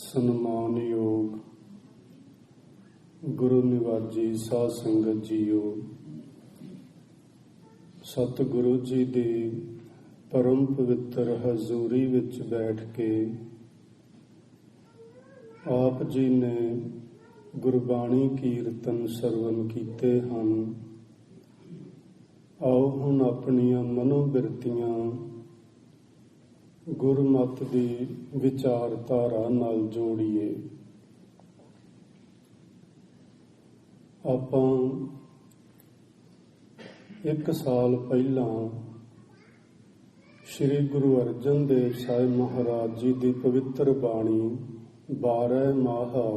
ਸਨਮਾਨਯੋਗ ਗੁਰੂ ਨਿਵਾਜੀ ਸਾਧ ਸੰਗਤ ਜੀਓ, ਸਤਿਗੁਰੂ ਜੀ ਦੀ ਪਰਮ ਪਵਿੱਤਰ ਹਜ਼ੂਰੀ ਵਿੱਚ ਬੈਠ ਕੇ ਆਪ ਜੀ ਨੇ ਗੁਰਬਾਣੀ ਕੀਰਤਨ ਸਰਵਨ ਕੀਤੇ ਹਨ। ਆਓ ਹੁਣ ਆਪਣੀਆਂ ਮਨੋਬਿਰਤੀਆਂ ਗੁਰਮਤਿ ਦੀ ਵਿਚਾਰਧਾਰਾ ਨਾਲ ਜੋੜੀਏ। ਆਪਾਂ 1 ਸਾਲ ਪਹਿਲਾਂ ਸ੍ਰੀ ਗੁਰੂ ਅਰਜਨ ਦੇਵ ਸਾਹਿਬ ਮਹਾਰਾਜ ਜੀ ਦੀ ਪਵਿੱਤਰ ਬਾਣੀ 12 ਮਾਹਾ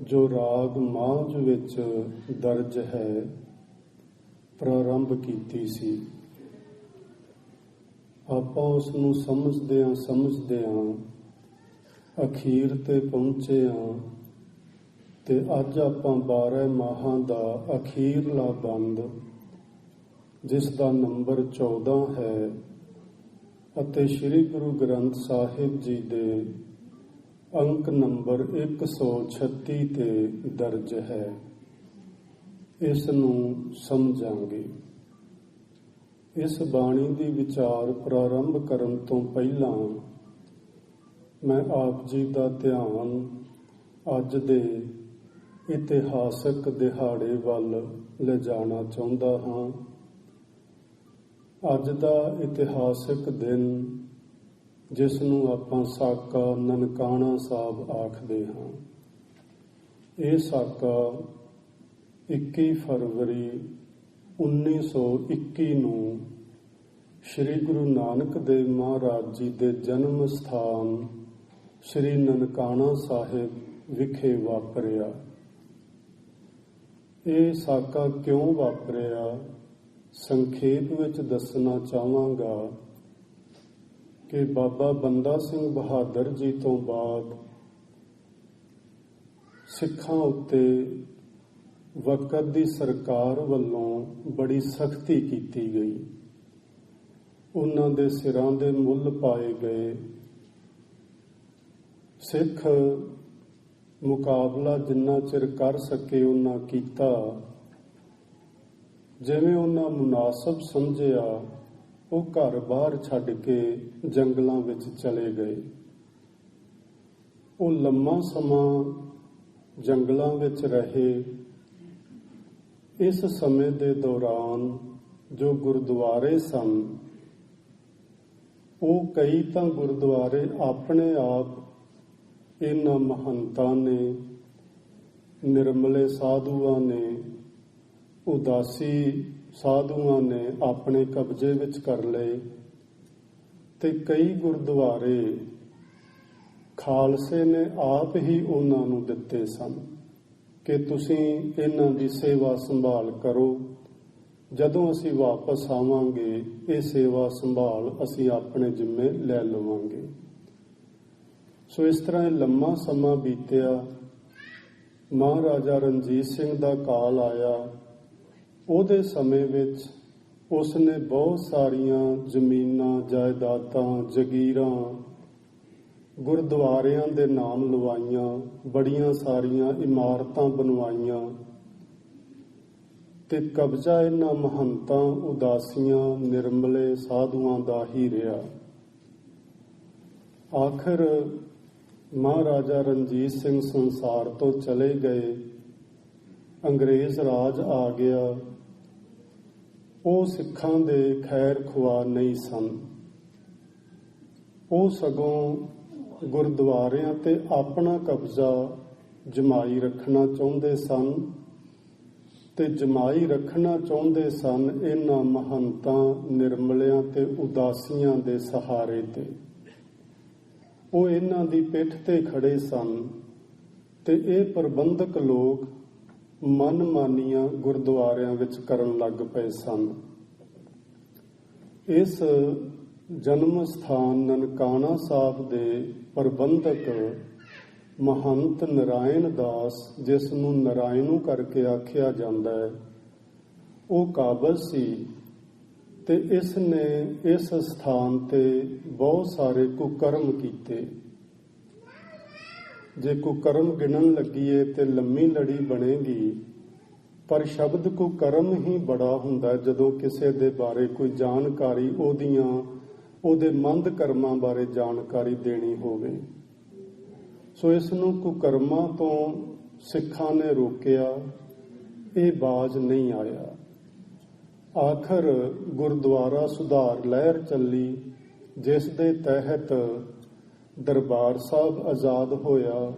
ਜੋ ਰਾਗ ਮਾਝ ਵਿੱਚ ਦਰਜ ਹੈ ਪ੍ਰਾਰੰਭ ਕੀਤੀ ਸੀ। ਆਪਾਂ ਉਸ ਨੂੰ ਸਮਝਦਿਆਂ ਅਖੀਰ ਤੇ ਪਹੁੰਚੇ ਹਾਂ ਤੇ ਅੱਜ ਆਪਾਂ 12 ਮਾਹਾਂ ਦਾ ਅਖੀਰਲਾ ਬੰਦ, ਜਿਸ ਦਾ ਨੰਬਰ 14 ਹੈ ਅਤੇ ਸ੍ਰੀ ਗੁਰੂ ਗ੍ਰੰਥ ਸਾਹਿਬ ਜੀ ਦੇ ਅੰਕ ਨੰਬਰ 136 ਤੇ ਦਰਜ ਹੈ, ਇਸ ਨੂੰ ਸਮਝਾਂਗੇ। ਇਸ ਬਾਣੀ ਦੀ ਵਿਚਾਰ ਪ੍ਰਾਰੰਭ ਕਰਨ ਤੋਂ ਪਹਿਲਾਂ ਮੈਂ ਆਪ ਜੀ ਦਾ ਧਿਆਨ ਅੱਜ ਦੇ ਇਤਿਹਾਸਕ ਦਿਹਾੜੇ ਵੱਲ ਲਿਜਾਣਾ ਚਾਹੁੰਦਾ ਹਾਂ। ਅੱਜ ਦਾ ਇਤਿਹਾਸਕ ਦਿਨ, ਜਿਸ ਨੂੰ ਆਪਾਂ ਸਾਕਾ ਨਨਕਾਣਾ ਸਾਹਿਬ ਆਖਦੇ ਹਾਂ, ਇਹ ਸਾਕਾ 21 ਫਰਵਰੀ 1921 ਨੂੰ ਸ੍ਰੀ ਗੁਰੂ ਨਾਨਕ ਦੇਵ ਮਹਾਰਾਜ ਜੀ ਦੇ ਜਨਮ ਸਥਾਨ ਸ੍ਰੀ ਨਨਕਾਣਾ ਸਾਹਿਬ ਵਿਖੇ ਵਾਪਰਿਆ। ਇਹ ਸਾਕਾ ਕਿਉਂ ਵਾਪਰਿਆ, ਸੰਖੇਪ ਵਿੱਚ ਦੱਸਣਾ ਚਾਹਾਂਗਾ ਕਿ ਬਾਬਾ ਬੰਦਾ ਸਿੰਘ ਬਹਾਦਰ ਜੀ ਤੋਂ ਬਾਅਦ ਸਿੱਖਾਂ ਉੱਤੇ ਵਕਤ ਦੀ ਸਰਕਾਰ ਵੱਲੋਂ ਬੜੀ ਸਖਤੀ ਕੀਤੀ ਗਈ। ਉਹਨਾਂ ਦੇ ਸਿਰਾਂ ਦੇ ਮੁੱਲ ਪਾਏ ਗਏ। ਸਿੱਖ ਮੁਕਾਬਲਾ ਜਿੰਨਾ ਚਿਰ ਕਰ ਸਕੇ ਉਹਨਾਂ ਕੀਤਾ। ਜਿਵੇਂ ਉਹਨਾਂ ਮੁਨਾਸਬ ਸਮਝਿਆ, ਉਹ ਘਰ ਬਾਹਰ ਛੱਡ ਕੇ ਜੰਗਲਾਂ ਵਿੱਚ ਚਲੇ ਗਏ। ਉਹ ਲੰਮਾ ਸਮਾਂ ਜੰਗਲਾਂ ਵਿੱਚ ਰਹੇ। ਇਸ ਸਮੇਂ ਦੇ ਦੌਰਾਨ ਜੋ ਗੁਰਦੁਆਰੇ ਸਨ, ਉਹ ਕਈ ਤਾਂ ਗੁਰਦੁਆਰੇ ਆਪਣੇ ਆਪ ਇਹਨਾਂ ਮਹੰਤਾਂ ਨੇ, ਨਿਰਮਲੇ ਸਾਧੂਆਂ ਨੇ, ਉਦਾਸੀ ਸਾਧੂਆਂ ਨੇ ਆਪਣੇ ਕਬਜ਼ੇ ਵਿੱਚ ਕਰ ਲਏ ਤੇ ਕਈ ਗੁਰਦੁਆਰੇ ਖਾਲਸੇ ਨੇ ਆਪ ਹੀ ਉਹਨਾਂ ਨੂੰ ਦਿੱਤੇ ਸਨ ਕਿ ਤੁਸੀਂ ਇਹਨਾਂ ਦੀ ਸੇਵਾ ਸੰਭਾਲ ਕਰੋ, ਜਦੋਂ ਅਸੀਂ ਵਾਪਸ ਆਵਾਂਗੇ ਇਹ ਸੇਵਾ ਸੰਭਾਲ ਅਸੀਂ ਆਪਣੇ ਜ਼ਿੰਮੇ ਲੈ ਲਵਾਂਗੇ। ਸੋ ਇਸ ਤਰ੍ਹਾਂ ਇਹ ਲੰਮਾ ਸਮਾਂ ਬੀਤਿਆ। ਮਹਾਰਾਜਾ ਰਣਜੀਤ ਸਿੰਘ ਦਾ ਕਾਲ ਆਇਆ। ਉਹਦੇ ਸਮੇਂ ਵਿੱਚ ਉਸਨੇ ਬਹੁਤ ਸਾਰੀਆਂ ਜ਼ਮੀਨਾਂ, ਜਾਇਦਾਦਾਂ, ਜਗੀਰਾਂ ਗੁਰਦੁਆਰਿਆਂ ਦੇ ਨਾਮ ਲਵਾਈਆਂ, ਬੜੀਆਂ ਸਾਰੀਆਂ ਇਮਾਰਤਾਂ ਬਣਵਾਈਆਂ ਤੇ ਕਬਜ਼ਾ ਇਹਨਾਂ ਮਹੰਤਾਂ, ਉਦਾਸੀਆਂ, ਨਿਰਮਲੇ ਸਾਧੂਆਂ ਦਾ ਹੀ ਰਿਹਾ। ਆਖਰ ਮਹਾਰਾਜਾ ਰਣਜੀਤ ਸਿੰਘ ਸੰਸਾਰ ਤੋਂ ਚਲੇ ਗਏ। ਅੰਗਰੇਜ਼ ਰਾਜ ਆ ਗਿਆ। ਉਹ ਸਿੱਖਾਂ ਦੇ ਖੈਰ ਖੁਆਹ ਨਹੀਂ ਸਨ। ਉਹ ਸਗੋਂ ਗੁਰਦੁਆਰਿਆਂ ਤੇ ਆਪਣਾ ਕਬਜ਼ਾ ਜਮਾਈ ਰੱਖਣਾ ਚਾਹੁੰਦੇ ਸਨ ਤੇ ਜਮਾਈ ਰੱਖਣਾ ਚਾਹੁੰਦੇ ਸਨ ਇਹਨਾਂ ਮਹੰਤਾਂ, ਨਿਰਮਲਿਆਂ ਤੇ ਉਦਾਸੀਆਂ ਦੇ ਸਹਾਰੇ ਤੇ। ਉਹ ਇਹਨਾਂ ਦੀ ਪਿੱਠ ਤੇ ਖੜੇ ਸਨ ਤੇ ਇਹ ਪ੍ਰਬੰਧਕ ਲੋਕ ਮਨਮਾਨੀਆਂ ਗੁਰਦੁਆਰਿਆਂ ਵਿੱਚ ਕਰਨ ਲੱਗ ਪਏ ਸਨ। ਇਸ ਜਨਮ ਸਥਾਨ ਨਨਕਾਣਾ ਸਾਹਿਬ ਦੇ ਪ੍ਰਬੰਧਕ ਮਹੰਤ ਨਰਾਇਣ ਦਾਸ, ਜਿਸ ਨੂੰ ਨਰਾਇਣੂ ਕਰਕੇ ਆਖਿਆ ਜਾਂਦਾ ਹੈ, ਉਹ ਕਾਬਜ਼ ਸੀ ਤੇ ਇਸ ਨੇ ਇਸ ਸਥਾਨ ਤੇ ਬਹੁਤ ਸਾਰੇ ਕੁਕਰਮ ਕੀਤੇ। ਜੇ ਕੁਕਰਮ ਗਿਣਨ ਲੱਗੀਏ ਤੇ ਲੰਮੀ ਲੜੀ ਬਣੇਗੀ। ਪਰ ਸ਼ਬਦ ਕੁਕਰਮ ਹੀ ਬੜਾ ਹੁੰਦਾ ਜਦੋਂ ਕਿਸੇ ਦੇ ਬਾਰੇ ਕੋਈ ਜਾਣਕਾਰੀ ਉਹਦੇ ਮੰਦ ਕਰਮਾਂ ਬਾਰੇ ਜਾਣਕਾਰੀ ਦੇਣੀ ਹੋਵੇ। ਸੋ ਇਸ ਨੂੰ ਕੁਕਰਮਾਂ ਤੋਂ ਸਿੱਖਾਂ ਨੇ ਰੋਕਿਆ, ਇਹ ਬਾਜ਼ ਨਹੀਂ ਆਇਆ। ਆਖਰ ਗੁਰਦੁਆਰਾ ਸੁਧਾਰ ਲਹਿਰ ਚੱਲੀ, ਜਿਸ ਦੇ ਤਹਿਤ ਦਰਬਾਰ ਸਾਹਿਬ ਆਜ਼ਾਦ ਹੋਇਆ,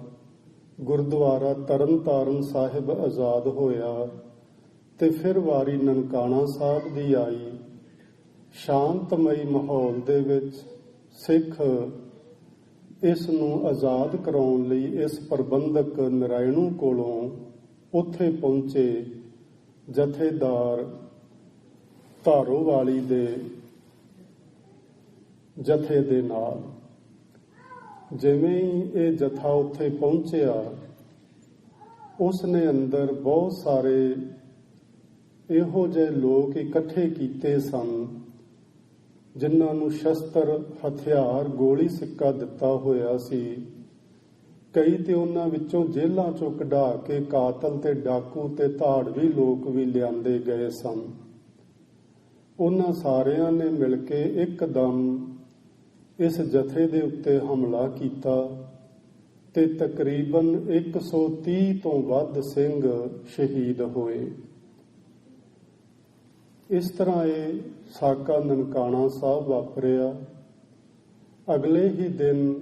ਗੁਰਦੁਆਰਾ ਤਰਨਤਾਰਨ ਸਾਹਿਬ ਆਜ਼ਾਦ ਹੋਇਆ, ਤੇ ਫਿਰ ਵਾਰੀ ਨਨਕਾਣਾ ਸਾਹਿਬ ਦੀ ਆਈ। ਸ਼ਾਂਤਮਈ ਮਾਹੌਲ ਦੇ ਵਿੱਚ ਸਿੱਖ ਇਸ ਨੂੰ ਆਜ਼ਾਦ ਕਰਾਉਣ ਲਈ ਇਸ ਪ੍ਰਬੰਧਕ ਨਰਾਇਣੂ ਕੋਲੋਂ ਉੱਥੇ ਪਹੁੰਚੇ ਜਥੇਦਾਰ ਧਾਰੋਵਾਲੀ ਦੇ ਜਥੇ ਦੇ ਨਾਲ। ਜਿਵੇਂ ਹੀ ਇਹ ਜਥਾ ਉੱਥੇ ਪਹੁੰਚਿਆ, ਉਸ ਨੇ ਅੰਦਰ ਬਹੁਤ ਸਾਰੇ ਇਹੋ ਜਿਹੇ ਲੋਕ ਇਕੱਠੇ ਕੀਤੇ ਸਨ ਜਿਨ੍ਹਾਂ ਨੂੰ ਸ਼ਸਤਰ ਹਥਿਆਰ ਗੋਲੀ ਸਿੱਕਾ ਦਿੱਤਾ ਹੋਇਆ ਸੀ। ਕਈ ਤੇ ਉਹਨਾਂ ਵਿੱਚੋਂ ਜੇਲ੍ਹਾਂ ਚੋਂ ਕਢਾ ਕੇ ਕਾਤਲ ਤੇ ਡਾਕੂ ਤੇ ਧਾੜਵੀ ਲੋਕ ਵੀ ਲਿਆਂਦੇ ਗਏ ਸਨ। ਉਹਨਾਂ ਸਾਰਿਆਂ ਨੇ ਮਿਲ ਕੇ ਇੱਕਦਮ ਇਸ ਜਥੇ ਦੇ ਉੱਤੇ ਹਮਲਾ ਕੀਤਾ ਤੇ ਤਕਰੀਬਨ 130 ਤੋਂ ਵੱਧ ਸਿੰਘ ਸ਼ਹੀਦ ਹੋਏ। ਇਸ ਤਰ੍ਹਾਂ ਇਹ ਸਾਕਾ ਨਨਕਾਣਾ ਸਾਹਿਬ ਵਾਪਰਿਆ। ਅਗਲੇ ਹੀ ਦਿਨ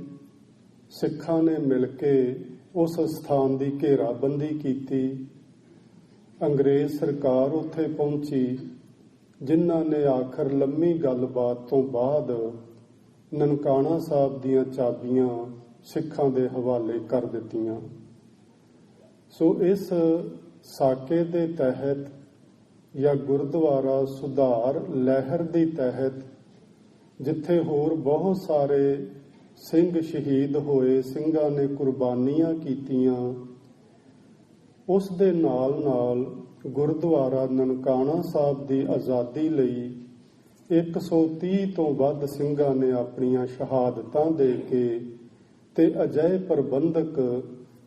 ਸਿੱਖਾਂ ਨੇ ਮਿਲ ਕੇ ਉਸ ਸਥਾਨ ਦੀ ਘੇਰਾਬੰਦੀ ਕੀਤੀ। ਅੰਗਰੇਜ਼ ਸਰਕਾਰ ਉੱਥੇ ਪਹੁੰਚੀ, ਜਿਨ੍ਹਾਂ ਨੇ ਆਖਰ ਲੰਮੀ ਗੱਲਬਾਤ ਤੋਂ ਬਾਅਦ ਨਨਕਾਣਾ ਸਾਹਿਬ ਦੀਆਂ ਚਾਬੀਆਂ ਸਿੱਖਾਂ ਦੇ ਹਵਾਲੇ ਕਰ ਦਿੱਤੀਆਂ। ਸੋ ਇਸ ਸਾਕੇ ਦੇ ਤਹਿਤ ਜਾਂ ਗੁਰਦੁਆਰਾ ਸੁਧਾਰ ਲਹਿਰ ਦੀ ਤਹਿਤ, ਜਿੱਥੇ ਹੋਰ ਬਹੁਤ ਸਾਰੇ ਸਿੰਘ ਸ਼ਹੀਦ ਹੋਏ, ਸਿੰਘਾਂ ਨੇ ਕੁਰਬਾਨੀਆਂ ਕੀਤੀਆਂ, ਉਸ ਦੇ ਨਾਲ ਨਾਲ ਗੁਰਦੁਆਰਾ ਨਨਕਾਣਾ ਸਾਹਿਬ ਦੀ ਆਜ਼ਾਦੀ ਲਈ 130 ਤੋਂ ਵੱਧ ਸਿੰਘਾਂ ਨੇ ਆਪਣੀਆਂ ਸ਼ਹਾਦਤਾਂ ਦੇ ਕੇ ਤੇ ਅਜਿਹੇ ਪ੍ਰਬੰਧਕ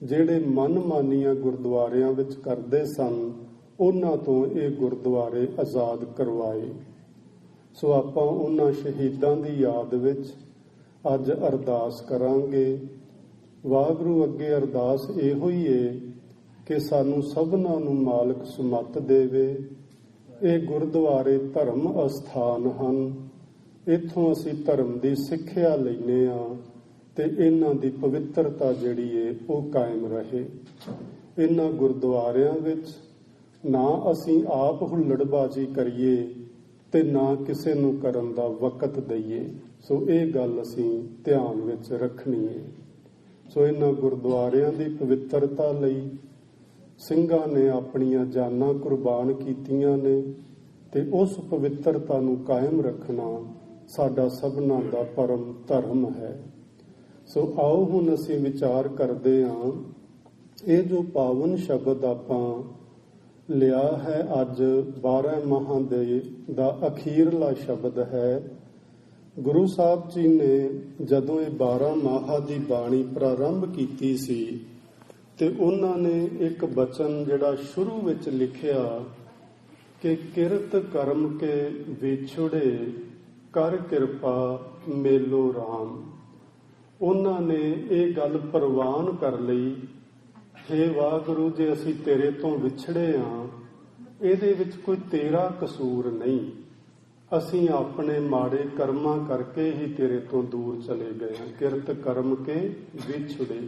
ਜਿਹੜੇ ਮਨਮਾਨੀਆਂ ਗੁਰਦੁਆਰਿਆਂ ਵਿੱਚ ਕਰਦੇ ਸਨ, ਉਹਨਾਂ ਤੋਂ ਇਹ ਗੁਰਦੁਆਰੇ ਆਜ਼ਾਦ ਕਰਵਾਏ। ਸੋ ਆਪਾਂ ਉਹਨਾਂ ਸ਼ਹੀਦਾਂ ਦੀ ਯਾਦ ਵਿੱਚ ਅੱਜ ਅਰਦਾਸ ਕਰਾਂਗੇ। ਵਾਹਿਗੁਰੂ ਅੱਗੇ ਅਰਦਾਸ ਇਹੋ ਹੀ ਏ ਕਿ ਸਾਨੂੰ ਸਭਨਾਂ ਨੂੰ ਮਾਲਕ ਸੁਮੱਤ ਦੇਵੇ। ਇਹ ਗੁਰਦੁਆਰੇ ਧਰਮ ਅਸਥਾਨ ਹਨ, ਇੱਥੋਂ ਅਸੀਂ ਧਰਮ ਦੀ ਸਿੱਖਿਆ ਲੈਂਦੇ ਹਾਂ ਤੇ ਇਹਨਾਂ ਦੀ ਪਵਿੱਤਰਤਾ ਜਿਹੜੀ ਏ ਉਹ ਕਾਇਮ ਰਹੇ। ਇਹਨਾਂ ਗੁਰਦੁਆਰਿਆਂ ਵਿੱਚ ਨਾ ਅਸੀਂ ਆਪ ਹੁੱਲੜਬਾਜ਼ੀ ਕਰੀਏ ਤੇ ਨਾ ਕਿਸੇ ਨੂੰ ਕਰਨ ਦਾ ਵਕਤ ਦਈਏ। ਸੋ ਇਹ ਗੱਲ ਅਸੀਂ ਧਿਆਨ ਵਿੱਚ ਰੱਖਣੀ ਹੈ। ਸੋ ਇਹਨਾਂ ਗੁਰਦੁਆਰਿਆਂ ਦੀ ਪਵਿੱਤਰਤਾ ਲਈ ਸਿੰਘਾਂ ਨੇ ਆਪਣੀਆਂ ਜਾਨਾਂ ਕੁਰਬਾਨ ਕੀਤੀਆਂ ਨੇ ਤੇ ਉਸ ਪਵਿੱਤਰਤਾ ਨੂੰ ਕਾਇਮ ਰੱਖਣਾ ਸਾਡਾ ਸਭਨਾਂ ਦਾ ਪਰਮ ਧਰਮ ਹੈ। ਸੋ ਆਓ ਹੁਣ ਅਸੀਂ ਵਿਚਾਰ ਕਰਦੇ ਹਾਂ, ਇਹ ਜੋ ਪਾਵਨ ਸ਼ਬਦ ਆਪਾਂ ਲਿਆ ਹੈ ਅੱਜ 12 ਮਾਹਾਂ ਦਾ ਅਖੀਰਲਾ ਸ਼ਬਦ ਹੈ। ਗੁਰੂ ਸਾਹਿਬ ਜੀ ਨੇ ਜਦੋਂ ਇਹ 12 ਮਾਹਾਂ ਦੀ ਬਾਣੀ ਪ੍ਰਾਰੰਭ ਕੀਤੀ ਸੀ ਤੇ ਉਹਨਾਂ ਨੇ ਇੱਕ ਬਚਨ ਜਿਹੜਾ ਸ਼ੁਰੂ ਵਿੱਚ ਲਿਖਿਆ ਕਿ ਕਿਰਤ ਕਰਮ ਕੇ ਵਿਛੜੇ ਕਰ ਕਿਰਪਾ ਮੇਲੋ ਰਾਮ। ਉਹਨਾਂ ਨੇ ਇਹ ਗੱਲ ਪ੍ਰਵਾਨ ਕਰ ਲਈ, ਹੇ ਵਾਹਿਗੁਰੂ, ਜੇ ਅਸੀਂ ਤੇਰੇ ਤੋਂ ਵਿਛੜੇ ਹਾਂ, ਇਹਦੇ ਵਿੱਚ ਕੋਈ ਤੇਰਾ ਕਸੂਰ ਨਹੀਂ। ਅਸੀਂ ਆਪਣੇ ਮਾੜੇ ਕਰਮਾਂ ਕਰਕੇ ਹੀ ਤੇਰੇ ਤੋਂ ਦੂਰ ਚਲੇ ਗਏ ਹਾਂ। ਕਿਰਤ ਕਰਮ ਕੇ ਵਿਛੜੇ,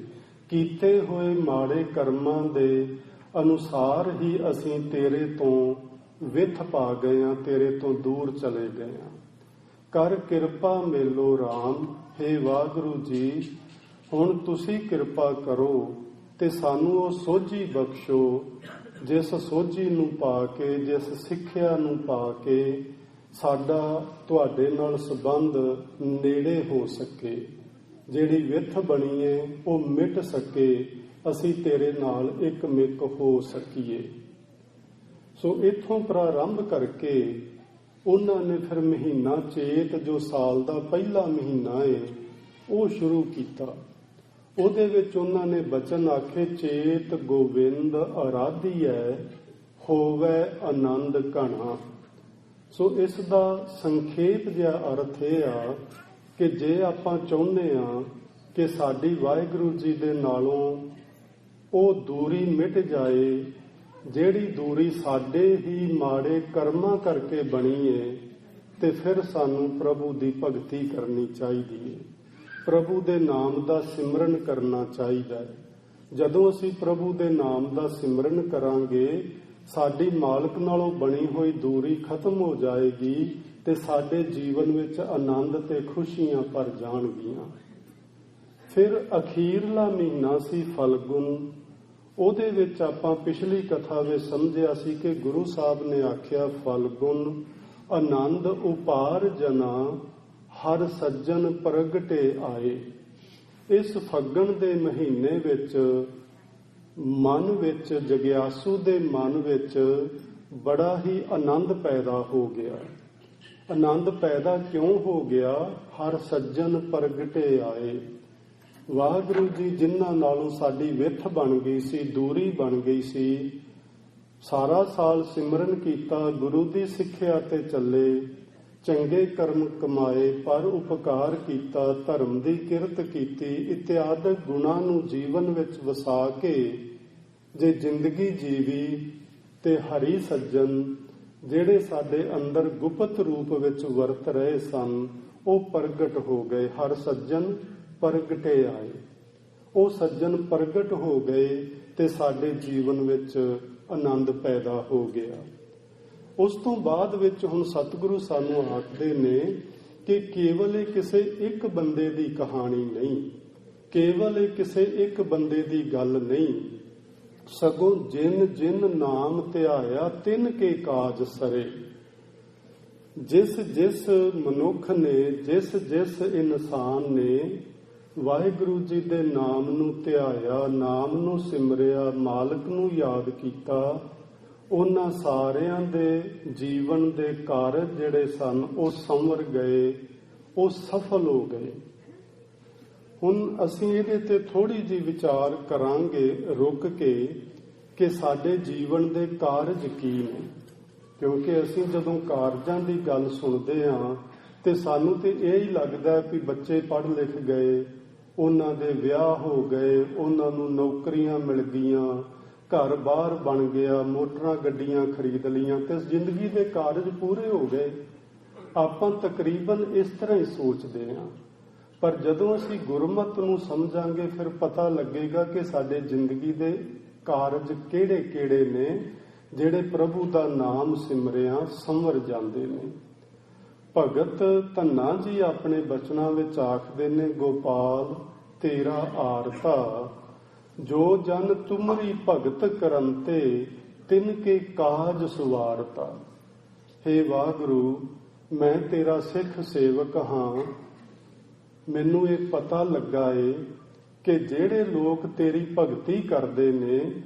ਕੀਤੇ ਹੋਏ ਮਾੜੇ ਕਰਮਾਂ ਦੇ ਅਨੁਸਾਰ ਹੀ ਅਸੀਂ ਤੇਰੇ ਤੋਂ ਵਿਥ ਪਾ ਗਏ ਹਾਂ, ਤੇਰੇ ਤੋਂ ਦੂਰ ਚਲੇ ਗਏ ਹਾਂ। ਕਰ ਕਿਰਪਾ ਮੇਲੋ ਰਾਮ। ਹੇ ਵਾਹਿਗੁਰੂ ਜੀ, ਹੁਣ ਤੁਸੀਂ ਕਿਰਪਾ ਕਰੋ ਤੇ ਸਾਨੂੰ ਉਹ ਸੋਝੀ ਬਖਸ਼ੋ, ਜਿਸ ਸੋਝੀ ਨੂੰ ਪਾ ਕੇ, ਜਿਸ ਸਿੱਖਿਆ ਨੂੰ ਪਾ ਕੇ ਸਾਡਾ ਤੁਹਾਡੇ ਨਾਲ ਸੰਬੰਧ ਨੇੜੇ ਹੋ ਸਕੇ, ਜਿਹੜੀ ਵਿਥ ਬਣੀ ਏ ਉਹ ਮਿਟ ਸਕੇ, ਅਸੀਂ ਤੇਰੇ ਨਾਲ ਇੱਕ ਮਿੱਕ ਹੋ ਸਕੀਏ। ਸੋ ਇੱਥੋਂ ਪ੍ਰਾਰੰਭ ਕਰਕੇ ਉਹਨਾਂ ਨੇ ਫਿਰ ਮਹੀਨਾ ਚੇਤ, ਜੋ ਸਾਲ ਦਾ ਪਹਿਲਾ ਮਹੀਨਾ ਏ, ਉਹ ਸ਼ੁਰੂ ਕੀਤਾ। ਉਹਦੇ ਵਿੱਚ ਉਹਨਾਂ ਨੇ ਬਚਨ ਆਖੇ, ਚੇਤ ਗੋਬਿੰਦ ਅਰਾਧੀਐ ਹੋਵੇ ਆਨੰਦ ਘਣਾ। ਸੋ ਇਸ ਦਾ ਸੰਖੇਪ ਜਿਹਾ ਅਰਥ ਇਹ ਆ ਕਿ ਜੇ ਆਪਾਂ ਚਾਹੁੰਦੇ ਆ ਕਿ ਸਾਡੀ ਵਾਹਿਗੁਰੂ ਜੀ ਦੇ ਨਾਲੋਂ ਉਹ ਦੂਰੀ ਮਿਟ ਜਾਏ, ਜਿਹੜੀ ਦੂਰੀ ਸਾਡੇ ਹੀ ਮਾੜੇ ਕਰਮਾਂ ਕਰਕੇ ਬਣੀ ਏ, ਤੇ ਫਿਰ ਸਾਨੂੰ ਪ੍ਰਭੂ ਦੀ ਭਗਤੀ ਕਰਨੀ ਚਾਹੀਦੀ ਹੈ, ਪ੍ਰਭੂ ਦੇ ਨਾਮ ਦਾ ਸਿਮਰਨ ਕਰਨਾ ਚਾਹੀਦਾ ਹੈ। ਜਦੋਂ ਅਸੀਂ ਪ੍ਰਭੂ ਦੇ ਨਾਮ ਦਾ ਸਿਮਰਨ ਕਰਾਂਗੇ, ਸਾਡੀ ਮਾਲਕ ਨਾਲੋਂ ਬਣੀ ਹੋਈ ਦੂਰੀ ਖਤਮ ਹੋ ਜਾਏਗੀ ਤੇ ਸਾਡੇ ਜੀਵਨ ਵਿੱਚ ਆਨੰਦ ਤੇ ਖੁਸ਼ੀਆਂ ਭਰ ਜਾਣਗੀਆਂ। ਫਿਰ ਅਖੀਰਲਾ ਮਹੀਨਾ ਸੀ ਫਲਗੁਨ। ਉਹਦੇ ਵਿੱਚ ਆਪਾਂ ਪਿਛਲੀ ਕਥਾ ਵਿੱਚ ਸਮਝਿਆ ਸੀ ਕਿ ਗੁਰੂ ਸਾਹਿਬ ਨੇ ਆਖਿਆ, ਫਲਗੁਨ ਆਨੰਦ ਉਪਾਰ ਜਨਾ ਹਰ ਸੱਜਣ ਪ੍ਰਗਟੇ ਆਏ। ਇਸ ਫੱਗਣ ਦੇ ਮਹੀਨੇ ਵਿੱਚ ਮਨ ਵਿੱਚ, ਜਗਿਆਸੂ ਦੇ ਮਨ ਵਿੱਚ ਬੜਾ ਹੀ ਆਨੰਦ ਪੈਦਾ ਹੋ ਗਿਆ। ਆਨੰਦ ਪੈਦਾ ਕਿਉਂ ਹੋ ਗਿਆ? ਹਰ ਸੱਜਣ ਪ੍ਰਗਟੇ ਆਏ। ਵਾਹਿਗੁਰੂ ਜੀ ਜਿਨ੍ਹਾਂ ਨਾਲੋਂ ਸਾਡੀ ਵਿੱਥ ਬਣ ਗਈ ਸੀ, ਦੂਰੀ ਬਣ ਗਈ ਸੀ, ਸਾਰਾ ਸਾਲ ਸਿਮਰਨ ਕੀਤਾ, ਗੁਰੂ ਦੀ ਸਿੱਖਿਆ ਤੇ ਚੱਲੇ, ਚੰਗੇ ਕਰਮ ਕਮਾਏ, ਪਰ ਉਪਕਾਰ ਕੀਤਾ, ਧਰਮ ਦੀ ਕਿਰਤ ਕੀਤੀ, ਇਤਿਆਦਿਕ ਗੁਣਾਂ ਨੂੰ ਜੀਵਨ ਵਿੱਚ ਵਸਾ ਕੇ ਜੇ ਜ਼ਿੰਦਗੀ ਜੀਵੀ ਤੇ ਹਰੀ ਸੱਜਣ ਜਿਹੜੇ ਸਾਡੇ ਅੰਦਰ ਗੁਪਤ ਰੂਪ ਵਿੱਚ ਵਰਤ ਰਹੇ ਸਨ, ਉਹ ਪ੍ਰਗਟ ਹੋ ਗਏ। ਹਰ ਸੱਜਣ ਪ੍ਰਗਟੇ ਆਏ। ਉਹ ਸੱਜਣ ਪ੍ਰਗਟ ਹੋ ਗਏ ਤੇ ਸਾਡੇ ਜੀਵਨ ਵਿੱਚ ਆਨੰਦ ਪੈਦਾ ਹੋ ਗਿਆ। ਉਸ ਤੋਂ ਬਾਅਦ ਵਿੱਚ ਹੁਣ ਸਤਿਗੁਰੂ ਸਾਨੂੰ ਆਖਦੇ ਨੇ ਕਿ ਕੇਵਲ ਇਹ ਕਿਸੇ ਇੱਕ ਬੰਦੇ ਦੀ ਕਹਾਣੀ ਨਹੀਂ, ਕੇਵਲ ਇਹ ਕਿਸੇ ਇੱਕ ਬੰਦੇ ਦੀ ਗੱਲ ਨਹੀਂ, ਸਗੋਂ ਜਿਨ ਜਿਨ ਨਾਮ ਧਿਆਇਆ ਤਿਨ ਕੇ ਕਾਜ ਸਰੇ। ਜਿਸ ਜਿਸ ਮਨੁੱਖ ਨੇ, ਜਿਸ ਜਿਸ ਇਨਸਾਨ ਨੇ ਵਾਹਿਗੁਰੂ ਜੀ ਦੇ ਨਾਮ ਨੂੰ ਧਿਆਇਆ, ਨਾਮ ਨੂੰ ਸਿਮਰਿਆ, ਮਾਲਕ ਨੂੰ ਯਾਦ ਕੀਤਾ, ਉਹਨਾਂ ਸਾਰਿਆਂ ਦੇ ਜੀਵਨ ਦੇ ਕਾਰਜ ਜਿਹੜੇ ਸਨ ਉਹ ਸੰਵਰ ਗਏ, ਉਹ ਸਫਲ ਹੋ ਗਏ। ਹੁਣ ਅਸੀਂ ਇਹਦੇ ਤੇ ਥੋੜੀ ਜਿਹੀ ਵਿਚਾਰ ਕਰਾਂਗੇ ਰੁਕ ਕੇ ਕਿ ਸਾਡੇ ਜੀਵਨ ਦੇ ਕਾਰਜ ਕੀ ਨੇ, ਕਿਉਂਕਿ ਅਸੀਂ ਜਦੋਂ ਕਾਰਜਾਂ ਦੀ ਗੱਲ ਸੁਣਦੇ ਹਾਂ ਤੇ ਸਾਨੂੰ ਤੇ ਇਹ ਹੀ ਲੱਗਦਾ ਕਿ ਬੱਚੇ ਪੜ੍ਹ ਲਿਖ ਗਏ, ਉਹਨਾਂ ਦੇ ਵਿਆਹ ਹੋ ਗਏ, ਉਹਨਾਂ ਨੂੰ ਨੌਕਰੀਆਂ ਮਿਲ ਗਈਆਂ, ਘਰ-ਬਾਰ ਬਣ ਗਿਆ, ਮੋਟਰਾਂ ਗੱਡੀਆਂ ਖਰੀਦ ਲਈਆਂ ਤੇ ਜ਼ਿੰਦਗੀ ਦੇ ਕਾਰਜ ਪੂਰੇ ਹੋ ਗਏ। ਆਪਾਂ ਤਕਰੀਬਨ ਇਸ ਤਰ੍ਹਾਂ ਹੀ ਸੋਚਦੇ ਹਾਂ, ਪਰ ਜਦੋਂ ਅਸੀਂ ਗੁਰਮਤਿ ਨੂੰ ਸਮਝਾਂਗੇ ਫਿਰ ਪਤਾ ਲੱਗੇਗਾ ਕਿ ਸਾਡੇ ਜ਼ਿੰਦਗੀ ਦੇ ਕਾਰਜ ਕਿਹੜੇ-ਕਿਹੜੇ ਨੇ ਜਿਹੜੇ ਪ੍ਰਭੂ ਦਾ ਨਾਮ ਸਿਮਰਿਆ ਸੰਵਰ ਜਾਂਦੇ ਨੇ। ਭਗਤ ਧੰਨਾ ਜੀ ਆਪਣੇ ਬਚਨਾਂ ਵਿੱਚ ਆਖਦੇ ਨੇ, ਗੋਪਾਲ ਤੇਰਾ ਆਰਤਾ ਜੋ ਜਨ ਤੁਮਰੀ ਭਗਤ ਕਰੰਤੇ ਤਿਨ ਕੇ ਕਾਜ ਸੁਵਾਰਤਾ। ਹੇ ਵਾਹਿਗੁਰੂ, ਮੈਂ ਤੇਰਾ ਸਿੱਖ ਸੇਵਕ ਹਾਂ। ਮੈਨੂੰ ਇਹ ਪਤਾ ਲੱਗਾ ਏ ਕਿ ਜਿਹੜੇ ਲੋਕ ਤੇਰੀ ਭਗਤੀ ਕਰਦੇ ਨੇ,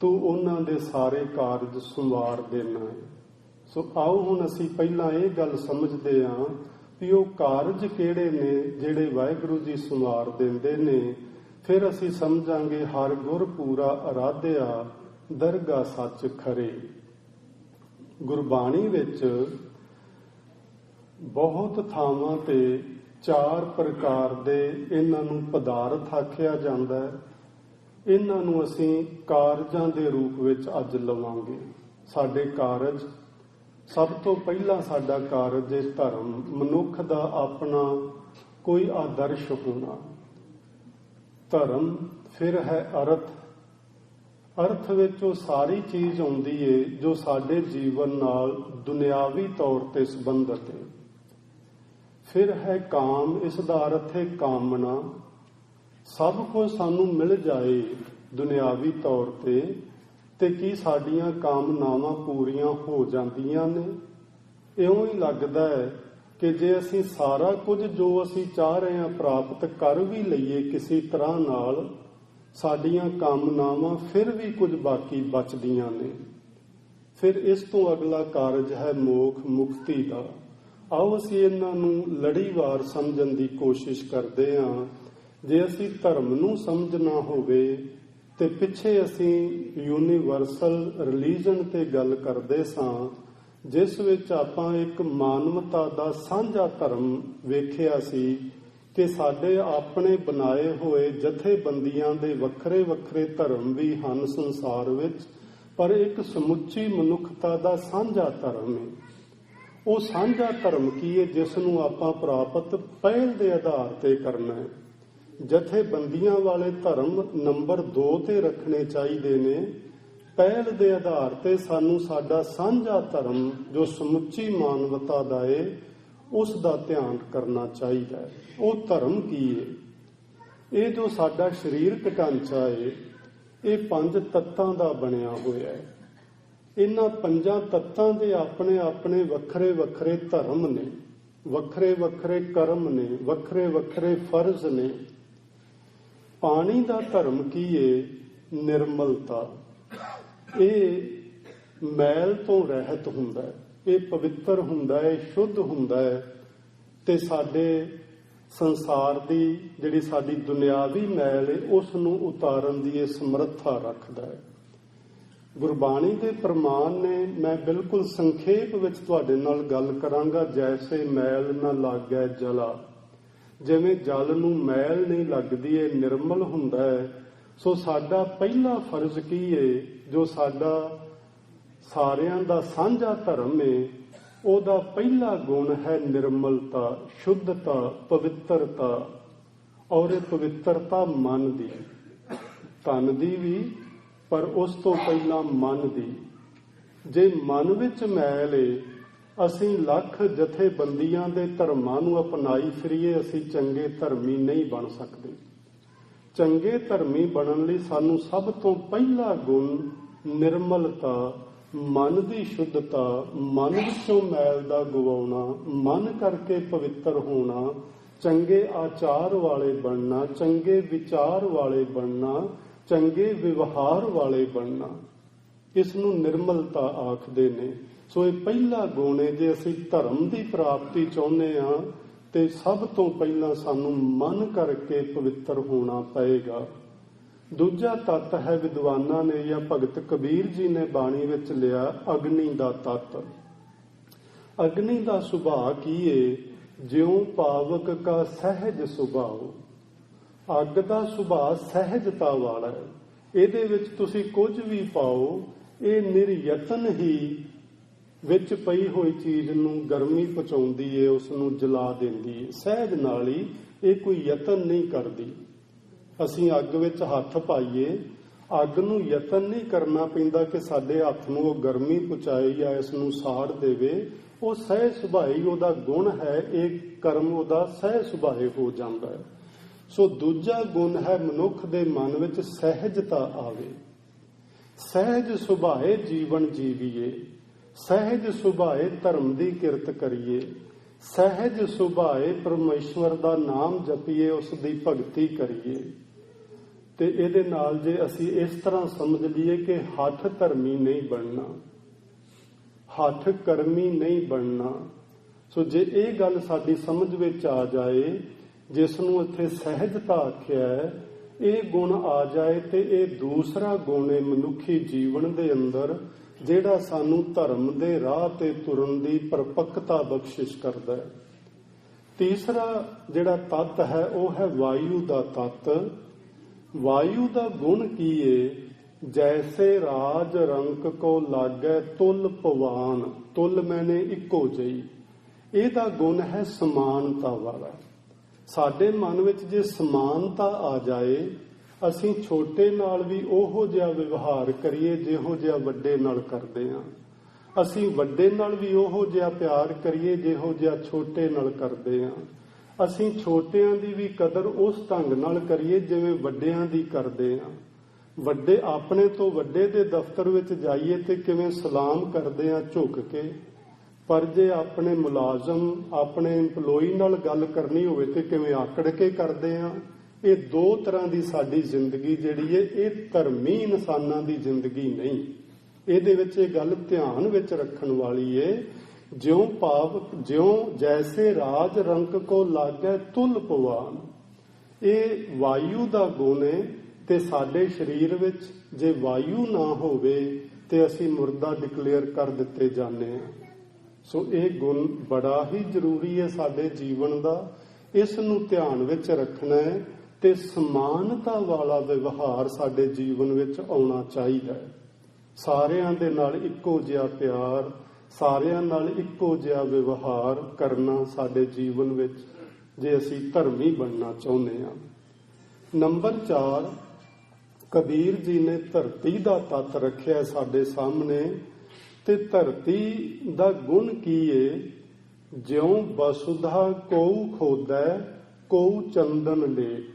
ਤੂੰ ਉਹਨਾਂ ਦੇ ਸਾਰੇ ਕਾਰਜ ਸੰਵਾਰ ਦੇਣਾ ਹੈ। ਸੋ ਆਓ ਹੁਣ ਅਸੀਂ ਪਹਿਲਾਂ ਇਹ ਗੱਲ ਸਮਝਦੇ ਹਾਂ ਵੀ ਉਹ ਕਾਰਜ ਕਿਹੜੇ ਨੇ ਜਿਹੜੇ ਵਾਹਿਗੁਰੂ ਜੀ ਸੰਵਾਰ ਦਿੰਦੇ ਨੇ। ਫਿਰ ਅਸੀਂ ਸਮਝਾਂਗੇ ਹਰ ਗੁਰ ਪੂਰਾ ਅਰਾਧਿਆ ਦਰਗਾ ਸੱਚ ਖਰੇ। ਗੁਰਬਾਣੀ ਵਿੱਚ ਬਹੁਤ ਥਾਵਾਂ ਤੇ 4 ਪ੍ਰਕਾਰ ਦੇ ਇਹਨਾਂ ਨੂੰ ਪਦਾਰਥ ਆਖਿਆ ਜਾਂਦਾ ਹੈ। ਇਹਨਾਂ ਨੂੰ ਅਸੀਂ ਕਾਰਜਾਂ ਦੇ ਰੂਪ ਵਿੱਚ ਅੱਜ ਲਵਾਂਗੇ। ਸਾਡੇ ਕਾਰਜ, ਸਭ ਤੋਂ ਪਹਿਲਾਂ ਸਾਡਾ ਕਾਰਜ ਹੈ ਧਰਮ, ਮਨੁੱਖ ਦਾ ਆਪਣਾ ਕੋਈ ਆਦਰਸ਼ ਹੋਣਾ। ਧਰਮ, ਫਿਰ ਹੈ ਅਰਥ। ਅਰਥ ਵਿੱਚ ਉਹ ਸਾਰੀ ਚੀਜ਼ ਆਉਂਦੀ ਏ ਜੋ ਸਾਡੇ ਜੀਵਨ ਨਾਲ ਦੁਨਿਆਵੀ ਤੌਰ ਤੇ ਸੰਬੰਧਿਤ ਹੈ। ਫਿਰ ਹੈ ਕਾਮ, ਇਸ ਦਾ ਅਰਥ ਹੈ ਕਾਮਨਾ। ਸਭ ਕੁਝ ਸਾਨੂੰ ਮਿਲ ਜਾਏ ਦੁਨਿਆਵੀ ਤੌਰ ਤੇ ਕੀ ਸਾਡੀਆਂ ਕਾਮਨਾਵਾਂ ਪੂਰੀਆਂ ਹੋ ਜਾਂਦੀਆਂ ਨੇ? ਇਉਂ ਹੀ ਲੱਗਦਾ ਹੈ ਕਿ ਜੇ ਅਸੀਂ ਸਾਰਾ ਕੁਝ ਜੋ ਅਸੀਂ ਚਾਹ ਰਹੇ ਹਾਂ ਪ੍ਰਾਪਤ ਕਰ ਵੀ ਲਈਏ ਕਿਸੇ ਤਰ੍ਹਾਂ ਨਾਲ, ਸਾਡੀਆਂ ਕਾਮਨਾਵਾਂ ਫਿਰ ਵੀ ਕੁਝ ਬਾਕੀ ਬਚਦੀਆਂ ਨੇ। ਫਿਰ ਇਸ ਤੋਂ ਅਗਲਾ ਕਾਰਜ ਹੈ ਮੋਖ, ਮੁਕਤੀ ਦਾ। ਆਓ ਅਸੀਂ ਇਹਨਾਂ ਨੂੰ ਲੜੀਵਾਰ ਸਮਝਣ ਦੀ ਕੋਸ਼ਿਸ਼ ਕਰਦੇ ਹਾਂ ਜੇ ਅਸੀਂ ਧਰਮ ਨੂੰ ਸਮਝਣਾ ਹੋਵੇ ਤੇ ਪਿੱਛੇ ਅਸੀਂ ਯੂਨੀਵਰਸਲ ਰਿਲੀਜਨ ਤੇ ਗੱਲ ਕਰਦੇ ਸਾਂ, ਜਿਸ ਵਿੱਚ ਆਪਾਂ ਇੱਕ ਮਾਨਵਤਾ ਦਾ ਸਾਂਝਾ ਧਰਮ ਵੇਖਿਆ ਸੀ ਕਿ ਸਾਡੇ ਆਪਣੇ ਬਣਾਏ ਹੋਏ ਜਥੇਬੰਦੀਆਂ ਦੇ ਵੱਖਰੇ ਵੱਖਰੇ ਧਰਮ ਵੀ ਹਨ ਸੰਸਾਰ ਵਿੱਚ, ਪਰ ਇੱਕ ਸਮੁੱਚੀ ਮਨੁੱਖਤਾ ਦਾ ਸਾਂਝਾ ਧਰਮ ਹੈ। ਉਹ ਸਾਂਝਾ ਧਰਮ ਕੀ ਹੈ ਜਿਸ ਨੂੰ ਆਪਾਂ ਪ੍ਰਾਪਤ ਪਹਿਲ ਦੇ ਆਧਾਰ ਤੇ ਕਰਨਾ ਹੈ। ਜਥੇਬੰਦੀਆਂ ਵਾਲੇ ਧਰਮ ਨੰਬਰ 2 ਤੇ ਰੱਖਣੇ ਚਾਹੀਦੇ ਨੇ। ਪਹਿਲ ਦੇ ਆਧਾਰ ਤੇ ਸਾਨੂੰ ਸਾਡਾ ਸਾਂਝਾ ਧਰਮ ਜੋ ਸਮੁੱਚੀ ਮਾਨਵਤਾ ਦਾ ਹੈ ਉਸ ਦਾ ਧਿਆਨ ਕਰਨਾ ਚਾਹੀਦਾ ਹੈ। ਉਹ ਧਰਮ ਕੀ ਹੈ? ਇਹ ਜੋ ਸਾਡਾ ਸਰੀਰਕ ਢਾਂਚਾ ਹੈ ਇਹ 5 ਤੱਤਾਂ ਦਾ ਬਣਿਆ ਹੋਇਆ ਹੈ। ਇਹਨਾਂ 5 ਤੱਤਾਂ ਦੇ ਆਪਣੇ ਆਪਣੇ ਵੱਖਰੇ ਵੱਖਰੇ ਧਰਮ ਨੇ, ਵੱਖਰੇ ਵੱਖਰੇ ਕਰਮ ਨੇ, ਵੱਖਰੇ ਵੱਖਰੇ ਫਰਜ਼ ਨੇ। ਪਾਣੀ ਦਾ ਧਰਮ ਕੀ ਹੈ? ਨਿਰਮਲਤਾ। ਇਹ ਮੈਲ ਤੋਂ ਰਹਿਤ ਹੁੰਦਾ ਹੈ, ਇਹ ਪਵਿੱਤਰ ਹੁੰਦਾ ਹੈ, ਸ਼ੁੱਧ ਹੁੰਦਾ ਹੈ ਤੇ ਸਾਡੇ ਸੰਸਾਰ ਦੀ ਜਿਹੜੀ ਸਾਡੀ ਦੁਨਿਆਵੀ ਮੈਲ ਹੈ ਉਸ ਨੂੰ ਉਤਾਰਨ ਦੀ ਇਹ ਸਮਰੱਥਾ ਰੱਖਦਾ ਹੈ। ਗੁਰਬਾਣੀ ਦੇ ਪ੍ਰਮਾਣ ਨੇ, ਮੈਂ ਬਿਲਕੁਲ ਸੰਖੇਪ ਵਿੱਚ ਤੁਹਾਡੇ ਨਾਲ ਗੱਲ ਕਰਾਂਗਾ। ਜੈਸੇ ਮੈਲ ਨਾ ਲੱਗੈ ਜਲਾ, ਜਿਵੇਂ ਜਲ ਨੂੰ ਮੈਲ ਨਹੀਂ ਲੱਗਦੀ, ਇਹ ਨਿਰਮਲ ਹੁੰਦਾ ਹੈ। ਸੋ ਸਾਡਾ ਪਹਿਲਾ ਫਰਜ਼ ਕੀ ਹੈ ਜੋ ਸਾਡਾ ਸਾਰਿਆਂ ਦਾ ਸਾਂਝਾ ਧਰਮ ਹੈ, ਉਹਦਾ ਪਹਿਲਾ ਗੁਣ ਹੈ ਨਿਰਮਲਤਾ, ਸ਼ੁੱਧਤਾ, ਪਵਿੱਤਰਤਾ। ਔਰ ਇਹ ਪਵਿੱਤਰਤਾ ਮਨ ਦੀ, ਤਨ ਦੀ ਵੀ, ਪਰ ਉਸ ਤੋਂ ਪਹਿਲਾਂ ਮਨ ਦੀ। ਜੇ ਮਨ ਵਿੱਚ ਮੈਲ ਹੈ, ਅਸੀਂ ਲੱਖ ਜਥੇਬੰਦੀਆਂ ਦੇ ਧਰਮਾਂ ਨੂੰ ਅਪਣਾਈ ਫਿਰੀਏ, ਅਸੀਂ ਚੰਗੇ ਧਰਮੀ ਨਹੀਂ ਬਣ ਸਕਦੇ। ਚੰਗੇ ਧਰਮੀ ਬਣਨ ਲਈ ਸਾਨੂੰ ਸਭ ਤੋਂ ਪਹਿਲਾ ਗੁਣ ਨਿਰਮਲਤਾ, ਮਨ ਦੀ ਸ਼ੁੱਧਤਾ, ਮਨ ਵਿੱਚੋਂ ਮੈਲ ਦਾ ਗਵਾਉਣਾ, ਮਨ ਕਰਕੇ ਪਵਿੱਤਰ ਹੋਣਾ, ਚੰਗੇ ਆਚਾਰ ਵਾਲੇ ਬਣਨਾ, ਚੰਗੇ ਵਿਚਾਰ ਵਾਲੇ ਬਣਨਾ, ਚੰਗੇ ਵਿਵਹਾਰ ਵਾਲੇ ਬਣਨਾ। ਇਸ ਨੂੰ ਨਿਰਮਲਤਾ ਆਖਦੇ ਨੇ। ਸੋ ਇਹ ਪਹਿਲਾ ਗੁਣ ਹੈ। ਜੇ ਅਸੀਂ ਧਰਮ ਦੀ ਪ੍ਰਾਪਤੀ ਚਾਹੁੰਦੇ ਹਾਂ ਤੇ ਸਭ ਤੋਂ ਪਹਿਲਾਂ ਸਾਨੂੰ ਮਨ ਕਰਕੇ ਪਵਿੱਤਰ ਹੋਣਾ ਪਏਗਾ। ਦੂਜਾ ਤੱਤ ਹੈ, ਵਿਦਵਾਨਾਂ ਨੇ ਜਾਂ ਭਗਤ ਕਬੀਰ ਜੀ ਨੇ ਬਾਣੀ ਵਿੱਚ ਲਿਆ, ਅਗਨੀ ਦਾ ਤੱਤ। ਅਗਨੀ ਦਾ ਸੁਭਾਅ ਕੀ ਹੈ? ਜਿਉ ਪਾਵਕ ਕਾ ਸਹਿਜ ਸੁਭਾਅ। ਅੱਗ ਦਾ ਸੁਭਾਅ ਸਹਿਜਤਾ ਵਾਲਾ ਹੈ। ਇਹਦੇ ਵਿੱਚ ਤੁਸੀਂ ਕੁਝ ਵੀ ਪਾਓ, ਇਹ ਨਿਰਯਤਨ ਹੀ ਵਿੱਚ ਪਈ ਹੋਈ ਚੀਜ਼ ਨੂੰ ਗਰਮੀ ਪਹੁੰਚਾਉਂਦੀ ਹੈ, ਉਸ ਨੂੰ ਜਲਾ ਦਿੰਦੀ ਹੈ ਸਹਿਜ ਨਾਲ ਹੀ। ਇਹ ਕੋਈ ਯਤਨ ਨਹੀਂ ਕਰਦੀ। ਅਸੀਂ ਅੱਗ ਵਿੱਚ ਹੱਥ ਪਾਈਏ, ਅੱਗ ਨੂੰ ਯਤਨ ਨਹੀਂ ਕਰਨਾ ਪੈਂਦਾ ਕਿ ਸਾਡੇ ਹੱਥ ਨੂੰ ਉਹ ਗਰਮੀ ਪਹੁੰਚਾਏ ਜਾਂ ਇਸ ਨੂੰ ਸਾੜ ਦੇਵੇ। ਉਹ ਸਹਿਜ ਸੁਭਾਈ ਉਹਦਾ ਗੁਣ ਹੈ। ਇਹ ਕਰਮ ਉਹਦਾ ਸਹਿਜ ਸੁਭਾਏ ਹੋ ਜਾਂਦਾ ਹੈ। ਸੋ ਦੂਜਾ ਗੁਣ ਹੈ, ਮਨੁੱਖ ਦੇ ਮਨ ਵਿੱਚ ਸਹਿਜਤਾ ਆਵੇ। ਸਹਿਜ ਸੁਭਾਏ ਜੀਵਨ ਜੀਵੀਏ, ਸਹਿਜ ਸੁਭਾਏ ਧਰਮ ਦੀ ਕਿਰਤ ਕਰੀਏ, ਸਹਿਜ ਸੁਭਾਏ ਪਰਮੇਸ਼ਵਰ ਦਾ ਨਾਮ ਜਪੀਏ, ਉਸ ਦੀ ਭਗਤੀ ਕਰੀਏ। ਤੇ ਇਹਦੇ ਨਾਲ ਜੇ ਅਸੀਂ ਇਸ ਤਰ੍ਹਾਂ ਸਮਝ ਲਈਏ ਕਿ ਹੱਠ ਧਰਮੀ ਨਹੀਂ ਬਣਨਾ, ਹੱਠ ਕਰਮੀ ਨਹੀਂ ਬਣਨਾ। ਸੋ ਜੇ ਇਹ ਗੱਲ ਸਾਡੀ ਸਮਝ ਵਿੱਚ ਆ ਜਾਏ, ਜਿਸ ਨੂੰ ਇੱਥੇ ਸਹਿਜਤਾ ਆਖਿਆ ਹੈ, ਇਹ ਗੁਣ ਆ ਜਾਏ ਤੇ ਇਹ ਦੂਸਰਾ ਗੁਣ ਹੈ ਮਨੁੱਖੀ ਜੀਵਨ ਦੇ ਅੰਦਰ, ਜਿਹੜਾ ਸਾਨੂੰ ਧਰਮ ਦੇ ਰਾਹ ਤੇ ਤੁਰਨ ਦੀ ਪਰਪੱਕਤਾ ਬਖਸ਼ਿਸ਼ ਕਰਦਾ ਹੈ। ਤੀਸਰਾ ਜਿਹੜਾ ਤੱਤ ਹੈ ਉਹ ਹੈ ਵਾਯੂ ਦਾ ਤੱਤ। ਵਾਯੂ ਦਾ ਗੁਣ ਕੀ ਹੈ? ਜੈਸੇ ਰਾਜ ਰੰਕ ਕੋ ਲਾਗੈ ਤੁਲ ਪਵਾਨ। ਤੁਲ ਮੈਨੇ ਇੱਕੋ ਜਿਹੀ। ਇਹਦਾ ਗੁਣ ਹੈ ਸਮਾਨਤਾ ਵਾਲਾ। ਸਾਡੇ ਮਨ ਵਿੱਚ ਜੇ ਸਮਾਨਤਾ ਆ ਜਾਏ, ਅਸੀਂ ਛੋਟੇ ਨਾਲ ਵੀ ਉਹੋ ਜਿਹਾ ਵਿਵਹਾਰ ਕਰੀਏ ਜਿਹੋ ਜਿਹਾ ਵੱਡੇ ਨਾਲ ਕਰਦੇ ਹਾਂ। ਅਸੀਂ ਵੱਡੇ ਨਾਲ ਵੀ ਉਹੋ ਜਿਹਾ ਪਿਆਰ ਕਰੀਏ ਜਿਹੋ ਜਿਹਾ ਛੋਟੇ ਨਾਲ ਕਰਦੇ ਹਾਂ। ਅਸੀਂ ਛੋਟਿਆਂ ਦੀ ਵੀ ਕਦਰ ਉਸ ਢੰਗ ਨਾਲ ਕਰੀਏ ਜਿਵੇਂ ਵੱਡਿਆਂ ਦੀ ਕਰਦੇ ਹਾਂ। ਵੱਡੇ ਆਪਣੇ ਤੋਂ ਵੱਡੇ ਦੇ ਦਫ਼ਤਰ ਵਿੱਚ ਜਾਈਏ ਤੇ ਕਿਵੇਂ ਸਲਾਮ ਕਰਦੇ ਹਾਂ ਝੁਕ ਕੇ, ਪਰ ਜੇ ਆਪਣੇ ਮੁਲਾਜ਼ਮ ਆਪਣੇ EMPLOYEE ਨਾਲ ਗੱਲ ਕਰਨੀ ਹੋਵੇ ਤੇ ਕਿਵੇਂ ਆਕੜ ਕੇ ਕਰਦੇ ਹਾਂ। ਇਹ ਦੋ ਤਰ੍ਹਾਂ ਦੀ ਸਾਡੀ ਜ਼ਿੰਦਗੀ ਜਿਹੜੀ ਹੈ, ਇਹ ਧਰਮੀ ਇਨਸਾਨਾਂ ਦੀ ਜ਼ਿੰਦਗੀ ਨਹੀਂ। ਇਹਦੇ ਵਿੱਚ ਇਹ ਗੱਲ ਧਿਆਨ ਵਿੱਚ ਰੱਖਣ ਵਾਲੀ ਹੈ। ਜਿਉ ਜੈਸੇ ਰਾਜ ਰੰਕ ਕੋ ਲਾਗੈ ਤੁਲ ਪਵਾਨ। ਇਹ ਵਾਯੂ ਦਾ ਗੁਣ ਹੈ ਤੇ ਸਾਡੇ ਸਰੀਰ ਵਿੱਚ ਜੇ ਵਾਯੂ ਨਾ ਹੋਵੇ ਤੇ ਅਸੀਂ ਮੁਰਦਾ ਡਿਕਲੇਅਰ ਕਰ ਦਿੱਤੇ ਜਾਂਦੇ ਹਾਂ। ਸੋ ਇਹ ਗੁਣ ਬੜਾ ਹੀ ਜ਼ਰੂਰੀ ਹੈ ਸਾਡੇ ਜੀਵਨ ਦਾ। ਇਸ ਨੂੰ ਧਿਆਨ ਵਿੱਚ ਰੱਖਣਾ ਹੈ ਤੇ ਸਮਾਨਤਾ ਵਾਲਾ ਵਿਵਹਾਰ ਸਾਡੇ ਜੀਵਨ ਵਿੱਚ ਆਉਣਾ ਚਾਹੀਦਾ ਹੈ। ਸਾਰਿਆਂ ਦੇ ਨਾਲ ਇੱਕੋ ਜਿਹਾ ਪਿਆਰ, ਸਾਰਿਆਂ ਨਾਲ ਇੱਕੋ ਜਿਹਾ ਵਿਵਹਾਰ ਕਰਨਾ ਸਾਡੇ ਜੀਵਨ ਵਿੱਚ, ਜੇ ਅਸੀਂ ਧਰਮੀ ਬਣਨਾ ਚਾਹੁੰਦੇ ਹਾਂ। ਨੰਬਰ 4, ਕਬੀਰ ਜੀ ਨੇ ਧਰਤੀ ਦਾ ਤੱਤ ਰੱਖਿਆ ਸਾਡੇ ਸਾਹਮਣੇ। ਤੇ ਧਰਤੀ ਦਾ ਗੁਣ ਕੀ ਏ? ਜਿਉਂ ਵਸੁਧਾ ਕੋਉ ਖੋਦੈ ਕੋਉ ਚੰਦਨ ਲੇਪ।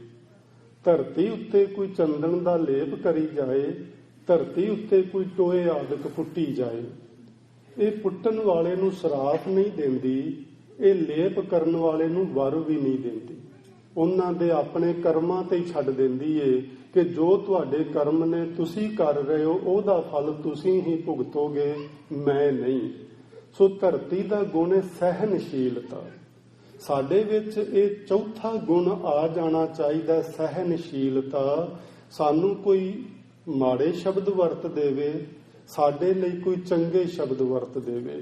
ਧਰਤੀ ਉੱਤੇ ਕੋਈ ਚੰਦਨ ਦਾ ਲੇਪ ਕਰੀ ਜਾਏ, ਧਰਤੀ ਉੱਤੇ ਕੋਈ ਟੋਏ ਆਦਿਕ ਪੁੱਟੀ ਜਾਏ, ਇਹ ਪੁੱਟਣ ਵਾਲੇ ਨੂੰ ਸਰਾਪ ਨਹੀਂ ਦਿੰਦੀ, ਇਹ ਲੇਪ ਕਰਨ ਵਾਲੇ ਨੂੰ ਵਰ ਵੀ ਨਹੀਂ ਦਿੰਦੀ। ਉਹਨਾਂ ਦੇ ਆਪਣੇ ਕਰਮਾਂ ਤੇ ਹੀ ਛੱਡ ਦਿੰਦੀ ਏ ਕਿ ਜੋ ਤੁਹਾਡੇ ਕਰਮ ਨੇ, ਤੁਸੀਂ ਕਰ ਰਹੇ ਹੋ, ਉਹਦਾ ਫਲ ਤੁਸੀਂ ਹੀ ਭੁਗਤੋਗੇ, ਮੈਂ ਨਹੀਂ। ਸੋ ਧਰਤੀ ਦਾ ਗੁਣ ਹੈ ਸਹਿਨਸ਼ੀਲਤਾ। ਸਾਡੇ ਵਿੱਚ ਇਹ ਚੌਥਾ ਗੁਣ ਆ ਜਾਣਾ ਚਾਹੀਦਾ, ਸਹਿਨਸ਼ੀਲਤਾ। ਸਾਨੂੰ ਕੋਈ ਮਾੜੇ ਸ਼ਬਦ ਵਰਤ ਦੇਵੇ, ਸਾਡੇ ਲਈ ਕੋਈ ਚੰਗੇ ਸ਼ਬਦ ਵਰਤ ਦੇਵੇ,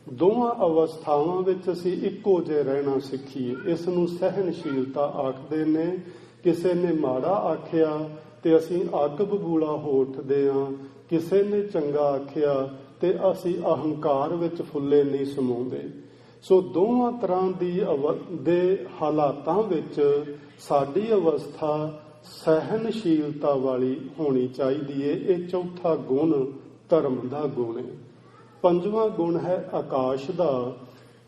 ਦੋਵਾਂ ਅਵਸਥਾਵਾਂ ਵਿੱਚ ਅਸੀਂ ਇੱਕੋ ਜਿਹੇ ਰਹਿਣਾ ਸਿੱਖੀਏ। ਇਸ ਨੂੰ ਸਹਿਨਸ਼ੀਲਤਾ ਆਖਦੇ ਨੇ। ਕਿਸੇ ਨੇ ਮਾੜਾ ਆਖਿਆ ਤੇ ਅਸੀਂ ਅੱਗ ਬਬੂਲਾ ਹੋ ਉੱਠਦੇ ਹਾਂ, ਕਿਸੇ ਨੇ ਚੰਗਾ ਆਖਿਆ ਤੇ ਅਸੀਂ ਅਹੰਕਾਰ ਵਿੱਚ ਫੁੱਲੇ ਨਹੀਂ ਸਮਾਉਂਦੇ। ਸੋ ਦੋਵਾਂ ਤਰ੍ਹਾਂ ਦੇ ਹਾਲਾਤਾਂ ਵਿੱਚ ਸਾਡੀ ਅਵਸਥਾ ਸਹਿਨਸ਼ੀਲਤਾ ਵਾਲੀ ਹੋਣੀ ਚਾਹੀਦੀ ਹੈ। ਇਹ ਚੌਥਾ ਗੁਣ ਧਰਮ ਦਾ ਗੁਣ ਹੈ। ਪੰਜਵਾਂ ਗੁਣ ਹੈ ਆਕਾਸ਼ ਦਾ।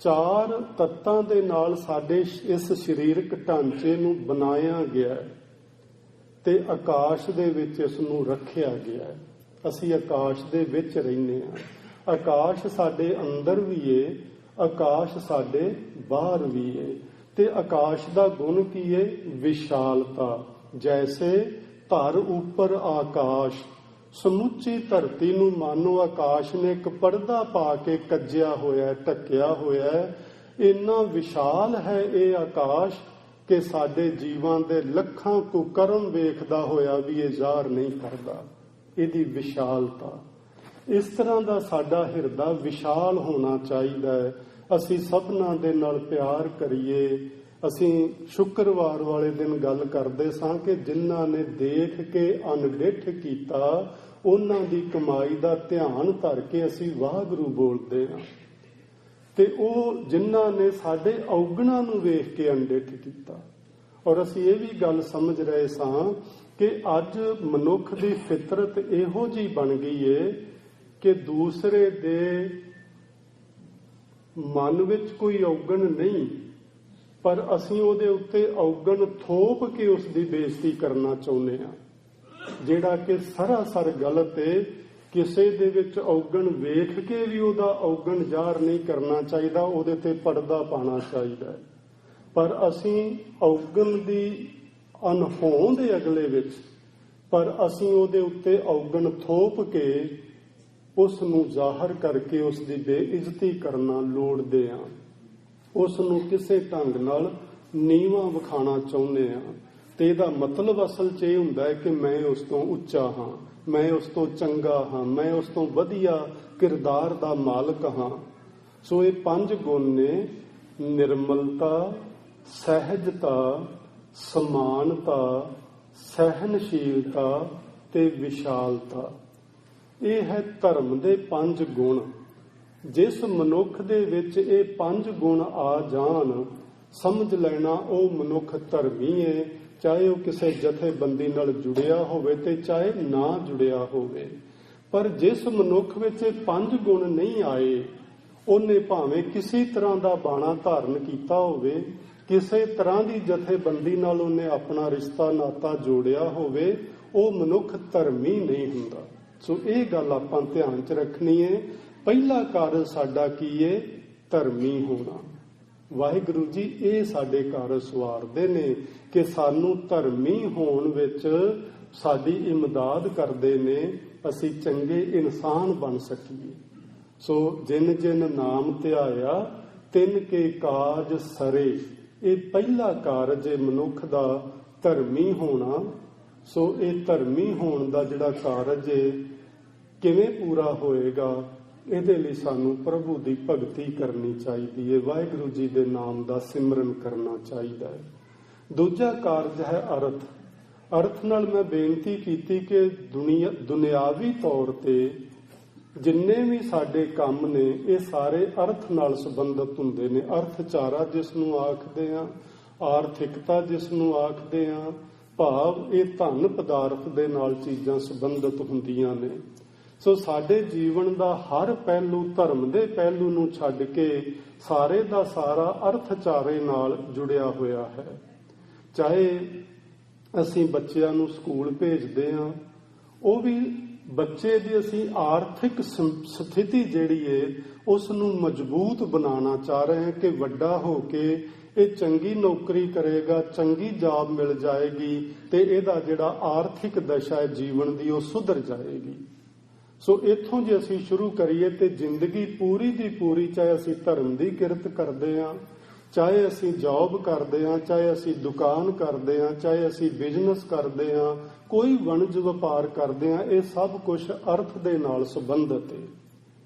4 ਤੱਤਾਂ ਦੇ ਨਾਲ ਸਾਡੇ ਇਸ ਸਰੀਰਕ ਢਾਂਚੇ ਨੂੰ ਬਣਾਇਆ ਗਿਆ ਹੈ ਤੇ ਆਕਾਸ਼ ਦੇ ਵਿੱਚ ਇਸ ਨੂੰ ਰੱਖਿਆ ਗਿਆ ਹੈ। ਅਸੀਂ ਆਕਾਸ਼ ਦੇ ਵਿੱਚ ਰਹਿੰਦੇ ਹਾਂ। ਆਕਾਸ਼ ਸਾਡੇ ਅੰਦਰ ਵੀ ਹੈ, ਆਕਾਸ਼ ਸਾਡੇ ਬਾਹਰ ਵੀ ਹੈ। ਤੇ ਆਕਾਸ਼ ਦਾ ਗੁਣ ਕੀ ਹੈ? ਵਿਸ਼ਾਲਤਾ। ਜੈਸੇ ਧਰ ਉੱਪਰ ਆਕਾਸ਼, ਸਮੁੱਚੀ ਧਰਤੀ ਨੂੰ ਮਾਨੋ ਆਕਾਸ਼ ਨੇ ਇੱਕ ਪਰਦਾ ਪਾ ਕੇ ਕੱਜਿਆ ਹੋਇਆ, ਢੱਕਿਆ ਹੋਇਆ। ਇੰਨਾ ਵਿਸ਼ਾਲ ਹੈ ਇਹ ਆਕਾਸ਼ ਕਿ ਸਾਡੇ ਜੀਵਾਂ ਦੇ ਲੱਖਾਂ ਕੁਕਰਮ ਵੇਖਦਾ ਹੋਇਆ ਵੀ ਇਹ ਜ਼ਾਹਰ ਨਹੀਂ ਕਰਦਾ ਇਹਦੀ ਵਿਸ਼ਾਲਤਾ। ਇਸ ਤਰ੍ਹਾਂ ਦਾ ਸਾਡਾ ਹਿਰਦਾ ਵਿਸ਼ਾਲ ਹੋਣਾ ਚਾਹੀਦਾ ਹੈ। ਅਸੀਂ ਸਭਨਾਂ ਦੇ ਨਾਲ ਪਿਆਰ ਕਰੀਏ। ਅਸੀਂ ਸ਼ੁੱਕਰਵਾਰ ਵਾਲੇ ਦਿਨ ਗੱਲ ਕਰਦੇ ਸਾਂ ਕਿ ਜਿਨ੍ਹਾਂ ਨੇ ਦੇਖ ਕੇ ਅਣਡਿੱਠ ਕੀਤਾ, ਉਹਨਾਂ ਦੀ ਕਮਾਈ ਦਾ ਧਿਆਨ ਧਰ ਕੇ ਅਸੀਂ ਵਾਹਿਗੁਰੂ ਬੋਲਦੇ ਹਾਂ। ਤੇ ਉਹ ਜਿਨ੍ਹਾਂ ਨੇ ਸਾਡੇ ਔਗਣਾਂ ਨੂੰ ਵੇਖ ਕੇ ਅਣਡਿੱਠ ਕੀਤਾ। ਔਰ ਅਸੀਂ ਇਹ ਵੀ ਗੱਲ ਸਮਝ ਰਹੇ ਸਾਂ ਕਿ ਅੱਜ ਮਨੁੱਖ ਦੀ ਫਿਤਰਤ ਇਹੋ ਜਿਹੀ ਬਣ ਗਈ ਏ ਕਿ ਦੂਸਰੇ ਦੇ ਮਨ ਵਿੱਚ ਕੋਈ ਔਗਣ ਨਹੀਂ, ਪਰ ਅਸੀਂ ਉਹਦੇ ਉੱਤੇ ਔਗਣ ਥੋਪ ਕੇ ਉਸ ਦੀ ਬੇਇੱਜ਼ਤੀ ਕਰਨਾ ਚਾਹੁੰਦੇ ਹਾਂ, ਜਿਹੜਾ ਕਿ ਸਰਾਸਰ ਗਲਤ ਹੈ। ਕਿਸੇ ਦੇ ਵਿੱਚ ਔਗਣ ਵੇਖ ਕੇ ਵੀ ਉਹਦਾ ਔਗਣ ਜ਼ਾਹਰ ਨਹੀਂ ਕਰਨਾ ਚਾਹੀਦਾ, ਉਹਦੇ ਤੇ ਪਰਦਾ ਪਾਉਣਾ ਚਾਹੀਦਾ ਹੈ। ਪਰ ਅਸੀਂ ਔਗਣ ਦੀ ਅਣਹੋਂਦ ਅਗਲੇ ਵਿੱਚ, ਪਰ ਅਸੀਂ ਉਹਦੇ ਉੱਤੇ ਔਗਣ ਥੋਪ ਕੇ ਉਸ ਨੂੰ ਜ਼ਾਹਰ ਕਰਕੇ ਉਸ ਦੀ ਬੇਇੱਜ਼ਤੀ ਕਰਨਾ ਲੋੜਦੇ ਹਾਂ। ਉਸ ਨੂੰ ਕਿਸੇ ਢੰਗ ਨਾਲ ਨੀਵਾਂ ਵਿਖਾਉਣਾ ਚਾਹੁੰਦੇ ਹਾਂ। ਤੇ ਇਹਦਾ ਮਤਲਬ ਅਸਲ 'ਚ ਇਹ ਹੁੰਦਾ ਹੈ ਕਿ ਮੈਂ ਉਸ ਤੋਂ ਉੱਚਾ ਹਾਂ, ਮੈਂ ਉਸ ਤੋਂ ਚੰਗਾ ਹਾਂ, ਮੈਂ ਉਸ ਤੋਂ ਵਧੀਆ ਕਿਰਦਾਰ ਦਾ ਮਾਲਕ ਹਾਂ। ਸੋ ਇਹ 5 ਗੁਣ ਨੇ: ਨਿਰਮਲਤਾ, ਸਹਿਜਤਾ, ਸਮਾਨਤਾ, ਸਹਿਨਸ਼ੀਲਤਾ ਤੇ ਵਿਸ਼ਾਲਤਾ। ਇਹ ਹੈ ਧਰਮ ਦੇ 5 ਗੁਣ। ਜਿਸ ਮਨੁੱਖ ਦੇ ਵਿੱਚ ਇਹ 5 ਗੁਣ ਆ ਜਾਣ, ਸਮਝ ਲੈਣਾ ਉਹ ਮਨੁੱਖ ਧਰਮੀ ਹੈ, ਚਾਹੇ ਉਹ ਕਿਸੇ ਜਥੇਬੰਦੀ ਨਾਲ ਜੁੜਿਆ ਹੋਵੇ ਤੇ ਚਾਹੇ ਨਾ ਜੁੜਿਆ ਹੋਵੇ। ਪਰ ਜਿਸ ਮਨੁੱਖ ਵਿੱਚ ਇਹ 5 ਗੁਣ ਨਹੀਂ ਆਏ, ਉਹਨੇ ਭਾਵੇਂ ਕਿਸੇ ਤਰ੍ਹਾਂ ਦਾ ਬਾਣਾ ਧਾਰਨ ਕੀਤਾ ਹੋਵੇ, ਕਿਸੇ ਤਰ੍ਹਾਂ ਦੀ ਜਥੇਬੰਦੀ ਨਾਲ ਉਹਨੇ ਆਪਣਾ ਰਿਸ਼ਤਾ ਨਾਤਾ ਜੋੜਿਆ ਹੋਵੇ, ਉਹ ਮਨੁੱਖ ਧਰਮੀ ਨਹੀਂ ਹੁੰਦਾ। ਸੋ ਇਹ ਗੱਲ ਆਪਾਂ ਧਿਆਨ 'ਚ ਰੱਖਣੀ ਹੈ। ਪਹਿਲਾ ਕਾਰਜ ਸਾਡਾ ਕੀ ਹੈ? ਧਰਮੀ ਹੋਣਾ। ਵਾਹਿਗੁਰੂ ਜੀ ਇਹ ਸਾਡੇ ਕਾਰਜ ਸਵਾਰਦੇ ਨੇ ਕਿ ਸਾਨੂੰ ਧਰਮੀ ਹੋਣ ਵਿੱਚ ਸਾਡੀ ਇਮਦਾਦ ਕਰਦੇ ਨੇ, ਅਸੀਂ ਚੰਗੇ ਇਨਸਾਨ ਬਣ ਸਕੀਏ। ਸੋ ਜਿਨ ਜਿਨ ਨਾਮ ਧਿਆਇਆ ਤਿਨ ਕੇ ਕਾਜ ਸਰੇ। ਇਹ ਪਹਿਲਾ ਕਾਰਜ ਹੈ ਮਨੁੱਖ ਦਾ ਧਰਮੀ ਹੋਣਾ। ਸੋ ਇਹ ਧਰਮੀ ਹੋਣ ਦਾ ਜਿਹੜਾ ਕਾਰਜ ਹੈ ਕਿਵੇਂ ਪੂਰਾ ਹੋਏਗਾ, ਇਹਦੇ ਲਈ ਸਾਨੂੰ ਪ੍ਰਭੂ ਦੀ ਭਗਤੀ ਕਰਨੀ ਚਾਹੀਦੀ ਹੈ, ਵਾਹਿਗੁਰੂ ਜੀ ਦੇ ਨਾਮ ਦਾ ਸਿਮਰਨ ਕਰਨਾ ਚਾਹੀਦਾ ਹੈ। ਦੂਜਾ ਕਾਰਜ ਹੈ ਅਰਥ। ਅਰਥ ਨਾਲ ਮੈਂ ਬੇਨਤੀ ਕੀਤੀ ਕਿ ਦੁਨਿਆਵੀ ਤੌਰ ਤੇ ਜਿੰਨੇ ਵੀ ਸਾਡੇ ਕੰਮ ਨੇ ਇਹ ਸਾਰੇ ਅਰਥ ਨਾਲ ਸੰਬੰਧਿਤ ਹੁੰਦੇ ਨੇ। ਅਰਥਚਾਰਾ ਜਿਸ ਨੂੰ ਆਖਦੇ ਆ, ਆਰਥਿਕਤਾ ਜਿਸ ਨੂੰ ਆਖਦੇ ਆ, ਭਾਵ ਇਹ ਧਨ ਪਦਾਰਥ ਦੇ ਨਾਲ ਚੀਜ਼ਾਂ ਸੰਬੰਧਿਤ ਹੁੰਦੀਆਂ ਨੇ। ਸੋ ਸਾਡੇ ਜੀਵਨ ਦਾ ਹਰ ਪਹਿਲੂ ਧਰਮ ਦੇ ਪਹਿਲੂ ਨੂੰ ਛੱਡ ਕੇ ਸਾਰੇ ਦਾ ਸਾਰਾ ਅਰਥਚਾਰੇ ਨਾਲ ਜੁੜਿਆ ਹੋਇਆ ਹੈ। ਚਾਹੇ ਅਸੀਂ ਬੱਚਿਆਂ ਨੂੰ ਸਕੂਲ ਭੇਜਦੇ ਹਾਂ, ਉਹ ਵੀ ਬੱਚੇ ਦੀ ਅਸੀਂ ਆਰਥਿਕ ਸਥਿਤੀ ਜਿਹੜੀ ਏ ਉਸ ਨੂੰ ਮਜ਼ਬੂਤ ਬਣਾਉਣਾ ਚਾਹ ਰਹੇ ਹਾਂ ਕਿ ਵੱਡਾ ਹੋ ਕੇ ਇਹ ਚੰਗੀ ਨੌਕਰੀ ਕਰੇਗਾ, ਚੰਗੀ ਜੌਬ ਮਿਲ ਜਾਏਗੀ ਤੇ ਇਹਦਾ ਜਿਹੜਾ ਆਰਥਿਕ ਦਸ਼ਾ ਹੈ ਜੀਵਨ ਦੀ ਉਹ ਸੁਧਰ ਜਾਏਗੀ। ਸੋ ਇੱਥੋਂ ਜੇ ਅਸੀਂ ਸ਼ੁਰੂ ਕਰੀਏ ਤੇ ਜ਼ਿੰਦਗੀ ਪੂਰੀ ਦੀ ਪੂਰੀ, ਚਾਹੇ ਅਸੀਂ ਧਰਮ ਦੀ ਕਿਰਤ ਕਰਦੇ ਹਾਂ, ਚਾਹੇ ਅਸੀਂ ਜੌਬ ਕਰਦੇ ਹਾਂ, ਚਾਹੇ ਅਸੀਂ ਦੁਕਾਨ ਕਰਦੇ ਹਾਂ, ਚਾਹੇ ਅਸੀਂ ਬਿਜ਼ਨਸ ਕਰਦੇ ਹਾਂ, ਕੋਈ ਵਣਜ ਵਪਾਰ ਕਰਦੇ ਹਾਂ, ਇਹ ਸਭ ਕੁਝ ਅਰਥ ਦੇ ਨਾਲ ਸੰਬੰਧਿਤ ਹੈ।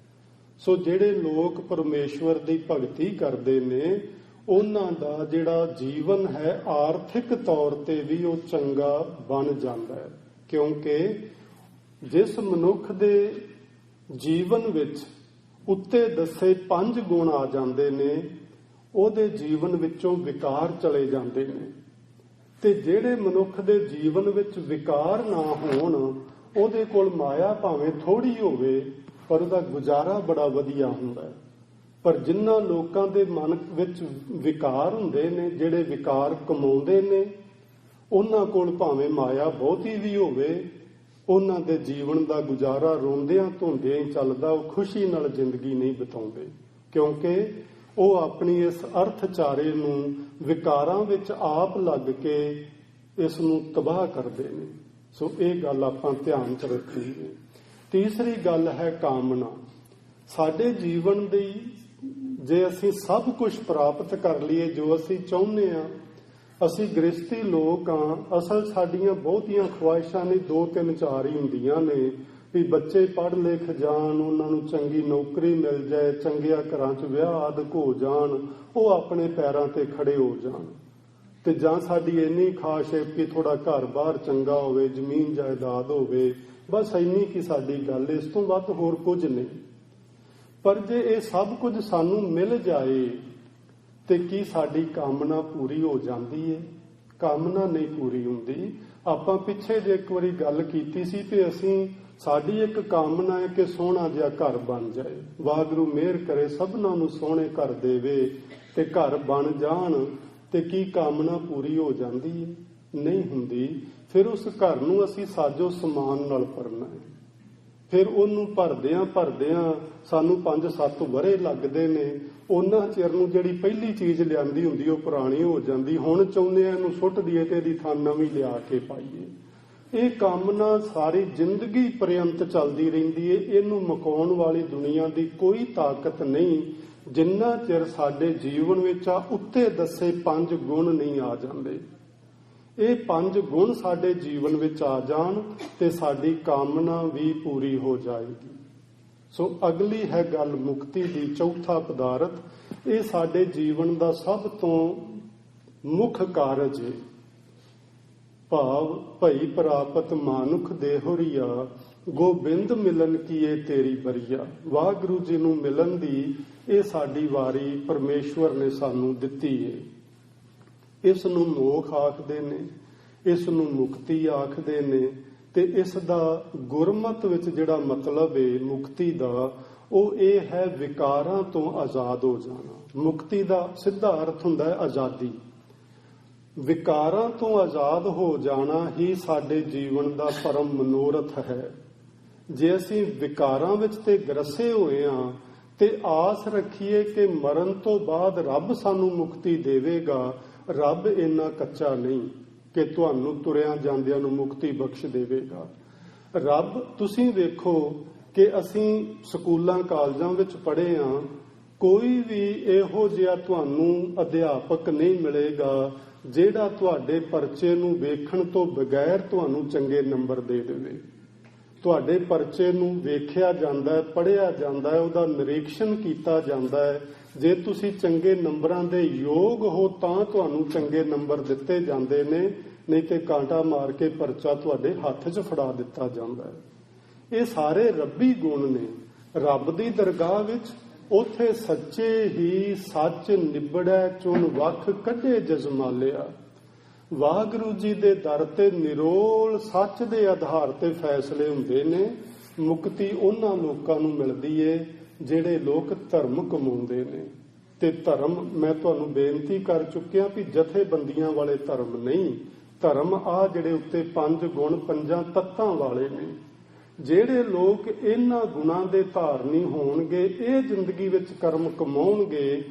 ਸੋ ਜਿਹੜੇ ਲੋਕ ਪਰਮੇਸ਼ਵਰ ਦੀ ਭਗਤੀ ਕਰਦੇ ਨੇ ਉਹਨਾਂ ਦਾ ਜਿਹੜਾ ਜੀਵਨ ਹੈ ਆਰਥਿਕ ਤੌਰ ਤੇ ਵੀ ਉਹ ਚੰਗਾ ਬਣ ਜਾਂਦਾ ਹੈ, ਕਿਉਂਕਿ ਜਿਸ ਮਨੁੱਖ ਦੇ ਜੀਵਨ ਵਿੱਚ ਉੱਤੇ ਦੱਸੇ 5 ਗੁਣ ਆ ਜਾਂਦੇ ਨੇ ਉਹਦੇ ਜੀਵਨ ਵਿੱਚੋਂ ਵਿਕਾਰ ਚਲੇ ਜਾਂਦੇ ਨੇ, ਤੇ ਜਿਹੜੇ ਮਨੁੱਖ ਦੇ ਜੀਵਨ ਵਿੱਚ ਵਿਕਾਰ ਨਾ ਹੋਣ ਉਹਦੇ ਕੋਲ ਮਾਇਆ ਭਾਵੇਂ ਥੋੜੀ ਹੋਵੇ ਪਰ ਉਹਦਾ ਗੁਜ਼ਾਰਾ ਬੜਾ ਵਧੀਆ ਹੁੰਦਾ ਹੈ। ਪਰ ਜਿਨ੍ਹਾਂ ਲੋਕਾਂ ਦੇ ਮਨ ਵਿੱਚ ਵਿਕਾਰ ਹੁੰਦੇ ਨੇ, ਜਿਹੜੇ ਵਿਕਾਰ ਕਮਾਉਂਦੇ ਨੇ, ਉਹਨਾਂ ਕੋਲ ਭਾਵੇਂ ਮਾਇਆ ਬਹੁਤੀ ਵੀ ਹੋਵੇ, ਉਹਨਾਂ ਦੇ ਜੀਵਨ ਦਾ ਗੁਜ਼ਾਰਾ ਰੋਂਦਿਆਂ ਧੋਂਦਿਆਂ ਹੀ ਚੱਲਦਾ। ਉਹ ਖੁਸ਼ੀ ਨਾਲ ਜ਼ਿੰਦਗੀ ਨਹੀਂ ਬਿਤਾਉਂਦੇ, ਕਿਉਂਕਿ ਉਹ ਆਪਣੀ ਇਸ ਅਰਥਚਾਰੇ ਨੂੰ ਵਿਕਾਰਾਂ ਵਿੱਚ ਆਪ ਲੱਗ ਕੇ ਇਸ ਨੂੰ ਤਬਾਹ ਕਰਦੇ ਨੇ। ਸੋ ਇਹ ਗੱਲ ਆਪਾਂ ਧਿਆਨ 'ਚ ਰੱਖੀਏ। ਤੀਸਰੀ ਗੱਲ ਹੈ ਕਾਮਨਾ। ਸਾਡੇ ਜੀਵਨ ਦੀ ਜੇ ਅਸੀਂ ਸਭ ਕੁਝ ਪ੍ਰਾਪਤ ਕਰ ਲਈਏ ਜੋ ਅਸੀਂ ਚਾਹੁੰਦੇ ਹਾਂ, ਅਸੀਂ ਗ੍ਰਸਤੀ ਲੋਕ ਹਾਂ, ਅਸਲ ਸਾਡੀਆਂ ਬਹੁਤੀਆਂ ਖੁਆਇਸ਼ਾਂ ਨਹੀਂ 2 3 4 ਹੀ ਹੁੰਦੀਆਂ ਨੇ ਵੀ ਬੱਚੇ ਪੜ੍ਹ ਲਿਖ ਜਾਣ, ਉਹਨਾਂ ਨੂੰ ਚੰਗੀ ਨੌਕਰੀ ਮਿਲ ਜਾਏ, ਚੰਗਿਆਂ ਘਰਾਂ 'ਚ ਵਿਆਹ ਆਦਿਕ ਹੋ ਜਾਣ, ਉਹ ਆਪਣੇ ਪੈਰਾਂ ਤੇ ਖੜੇ ਹੋ ਜਾਣ, ਤੇ ਜਾਂ ਸਾਡੀ ਇੰਨੀ ਖਾਸ਼ ਹੈ ਕਿ ਥੋੜਾ ਘਰ-ਬਾਰ ਚੰਗਾ ਹੋਵੇ, ਜ਼ਮੀਨ ਜਾਇਦਾਦ ਹੋਵੇ, ਬਸ ਇੰਨੀ ਕੀ ਸਾਡੀ ਗੱਲ, ਇਸ ਤੋਂ ਵੱਧ ਹੋਰ ਕੁਝ ਨਹੀਂ। ਪਰ ਜੇ ਇਹ ਸਭ ਕੁਝ ਸਾਨੂੰ ਮਿਲ ਜਾਏ ਤੇ ਕੀ ਸਾਡੀ ਕਾਮਨਾ ਪੂਰੀ ਹੋ ਜਾਂਦੀ ਹੈ? ਕਾਮਨਾ ਨਹੀਂ ਪੂਰੀ ਹੁੰਦੀ। ਆਪਾਂ ਪਿੱਛੇ ਜੇ ਇੱਕ ਵਾਰੀ ਗੱਲ ਕੀਤੀ ਸੀ ਤੇ ਸਾਡੀ ਇੱਕ ਕਾਮਨਾ ਹੈ ਕਿ ਸੋਹਣਾ ਜਿਹਾ ਘਰ ਬਣ ਜਾਏ। ਵਾਹਿਗੁਰੂ ਮਿਹਰ ਕਰੇ ਸਭਨਾਂ ਨੂੰ ਸੋਹਣੇ ਘਰ ਦੇਵੇ ਤੇ ਘਰ ਬਣ ਜਾਣ, ਤੇ ਕੀ ਕਾਮਨਾ ਪੂਰੀ ਹੋ ਜਾਂਦੀ ਹੈ? ਨਹੀਂ ਹੁੰਦੀ। ਫਿਰ ਉਸ ਘਰ ਨੂੰ ਅਸੀਂ ਸਾਜੋ ਸਮਾਨ ਨਾਲ ਭਰਨਾ ਹੈ। ਫਿਰ ਉਹਨੂੰ ਭਰਦਿਆਂ ਸਾਨੂੰ 5-7 ਵਰ੍ਹੇ ਲੱਗਦੇ ਨੇ। ਉਹਨਾਂ ਚਿਰ ਨੂੰ ਜਿਹੜੀ ਪਹਿਲੀ ਚੀਜ਼ ਲਿਆਂਦੀ ਹੁੰਦੀ ਉਹ ਪੁਰਾਣੀ ਹੋ ਜਾਂਦੀ। ਹੁਣ ਚਾਹੁੰਦੇ ਆ ਇਹਨੂੰ ਸੁੱਟ ਦਈਏ ਤੇ ਇਹਦੀ ਥਾਂ ਨਵੀਂ ਲਿਆ ਕੇ ਪਾਈਏ। ਇਹ ਕਾਮਨਾ ਸਾਰੀ ਜ਼ਿੰਦਗੀ ਪਰਯੰਤ ਚੱਲਦੀ ਰਹਿੰਦੀ ਹੈ। ਇਹਨੂੰ ਮੁਕਾਉਣ ਵਾਲੀ ਦੁਨੀਆ ਦੀ ਕੋਈ ਤਾਕਤ ਨਹੀਂ, ਜਿੰਨਾ ਚਿਰ ਸਾਡੇ ਜੀਵਨ ਵਿੱਚ ਉੱਤੇ ਦੱਸੇ 5 ਗੁਣ ਨਹੀਂ ਆ ਜਾਂਦੇ। ਇਹ 5 ਗੁਣ ਸਾਡੇ ਜੀਵਨ ਵਿੱਚ ਆ ਜਾਣ ਤੇ ਸਾਡੀ ਕਾਮਨਾ ਵੀ ਪੂਰੀ ਹੋ ਜਾਏਗੀ। ਸੋ ਅਗਲੀ ਹੈ ਗੱਲ ਮੁਕਤੀ ਦੀ, ਚੌਥਾ ਪਦਾਰਥ। ਇਹ ਸਾਡੇ ਜੀਵਨ ਦਾ ਸਭ ਤੋਂ ਮੁੱਖ ਕਾਰਜ ਹੈ। ਭਾਵ ਭਈ ਪ੍ਰਾਪਤ ਮਾਨੁਖ ਦੇਹੁਰੀਆ, ਗੋਬਿੰਦ ਮਿਲਨ ਕੀਏ ਤੇਰੀ ਬਰੀਆ। ਵਾਹਿਗੁਰੂ ਜੀ ਨੂੰ ਮਿਲਣ ਦੀ ਇਹ ਸਾਡੀ ਵਾਰੀ ਪਰਮੇਸ਼ਵਰ ਨੇ ਸਾਨੂੰ ਦਿੱਤੀ ਹੈ। ਇਸ ਨੂੰ ਮੋਖ ਆਖਦੇ ਨੇ, ਇਸ ਨੂੰ ਮੁਕਤੀ ਆਖਦੇ ਨੇ, ਤੇ ਇਸ ਦਾ ਗੁਰਮਤ ਵਿੱਚ ਜਿਹੜਾ ਮਤਲਬ ਹੈ ਮੁਕਤੀ ਦਾ, ਉਹ ਇਹ ਹੈ ਵਿਕਾਰਾਂ ਤੋਂ ਆਜ਼ਾਦ ਹੋ ਜਾਣਾ। ਮੁਕਤੀ ਦਾ ਸਿੱਧਾ ਅਰਥ ਹੁੰਦਾ ਹੈ ਆਜ਼ਾਦੀ। ਵਿਕਾਰਾਂ ਤੋਂ ਆਜ਼ਾਦ ਹੋ ਜਾਣਾ ਹੀ ਸਾਡੇ ਜੀਵਨ ਦਾ ਪਰਮ ਮਨੋਰਥ ਹੈ। ਜੇ ਅਸੀਂ ਵਿਕਾਰਾਂ ਵਿੱਚ ਤੇ ਗਰਸੇ ਹੋਏ ਹਾਂ ਤੇ ਆਸ ਰੱਖੀਏ ਕਿ ਮਰਨ ਤੋਂ ਬਾਅਦ ਰੱਬ ਸਾਨੂੰ ਮੁਕਤੀ ਦੇਵੇਗਾ, ਰੱਬ ਇੰਨਾ ਕੱਚਾ ਨਹੀਂ ਕਿ ਤੁਹਾਨੂੰ ਤੁਰਿਆਂ ਜਾਂਦਿਆਂ ਨੂੰ ਮੁਕਤੀ ਬਖਸ਼ ਦੇਵੇਗਾ। ਰੱਬ, ਤੁਸੀਂ ਵੇਖੋ ਕਿ ਅਸੀਂ ਸਕੂਲਾਂ ਕਾਲਜਾਂ ਵਿੱਚ ਪੜ੍ਹੇ ਹਾਂ, ਕੋਈ ਵੀ ਇਹੋ ਜਿਹਾ ਤੁਹਾਨੂੰ ਅਧਿਆਪਕ ਨਹੀਂ ਮਿਲੇਗਾ ਜਿਹੜਾ ਤੁਹਾਡੇ ਪਰਚੇ ਨੂੰ ਵੇਖਣ ਤੋਂ ਬਗੈਰ ਤੁਹਾਨੂੰ ਚੰਗੇ ਨੰਬਰ ਦੇ ਦੇਵੇ। ਤੁਹਾਡੇ ਪਰਚੇ ਨੂੰ ਵੇਖਿਆ ਜਾਂਦਾ ਹੈ, ਪੜ੍ਹਿਆ ਜਾਂਦਾ ਹੈ, ਉਹਦਾ ਨਿਰੀਖਣ ਕੀਤਾ ਜਾਂਦਾ ਹੈ। ਜੇ ਤੁਸੀਂ ਚੰਗੇ ਨੰਬਰਾਂ ਦੇ ਯੋਗ ਹੋ ਤਾਂ ਤੁਹਾਨੂੰ ਚੰਗੇ ਨੰਬਰ ਦਿੱਤੇ ਜਾਂਦੇ ਨੇ, ਨਹੀਂ ਤੇ ਕਾਂਟਾ ਮਾਰ ਕੇ ਪਰਚਾ ਤੁਹਾਡੇ ਹੱਥ 'ਚ ਫੜਾ ਦਿੱਤਾ ਜਾਂਦਾ ਹੈ। ਇਹ ਸਾਰੇ ਰੱਬੀ ਗੁਣ ਨੇ। ਰੱਬ ਦੀ ਦਰਗਾਹ ਵਿੱਚ ਉਥੇ ਸੱਚੇ ਹੀ ਸੱਚ ਨਿਬੜੈ ਚੁਣ ਵੱਖ ਕੱਢੇ ਜਜ਼ਮਾਲਿਆ। ਵਾਹਿਗੁਰੂ ਜੀ ਦੇ ਦਰ ਤੇ ਨਿਰੋਲ ਸੱਚ ਦੇ ਆਧਾਰ ਤੇ ਫੈਸਲੇ ਹੁੰਦੇ ਨੇ। ਮੁਕਤੀ ਉਹਨਾਂ ਲੋਕਾਂ ਨੂੰ ਮਿਲਦੀ ਏ ਜਿਹੜੇ ਲੋਕ ਧਰਮ ਕਮਾਉਂਦੇ ਨੇ। ਤੇ ਧਰਮ ਮੈਂ ਤੁਹਾਨੂੰ ਬੇਨਤੀ ਕਰ ਚੁੱਕਿਆ ਵੀ ਜਥੇਬੰਦੀਆਂ ਵਾਲੇ ਧਰਮ ਨਹੀਂ, ਧਰਮ ਆ ਜਿਹੜੇ ਉੱਤੇ 5 ਗੁਣ 5 ਤੱਤਾਂ ਵਾਲੇ ਨੇ। ਜਿਹੜੇ ਲੋਕ ਇਹਨਾਂ ਗੁਣਾਂ ਦੇ ਧਾਰਨੀ ਹੋਣਗੇ, ਇਹ ਜ਼ਿੰਦਗੀ ਵਿੱਚ ਕਰਮ ਕਮਾਉਣਗੇ,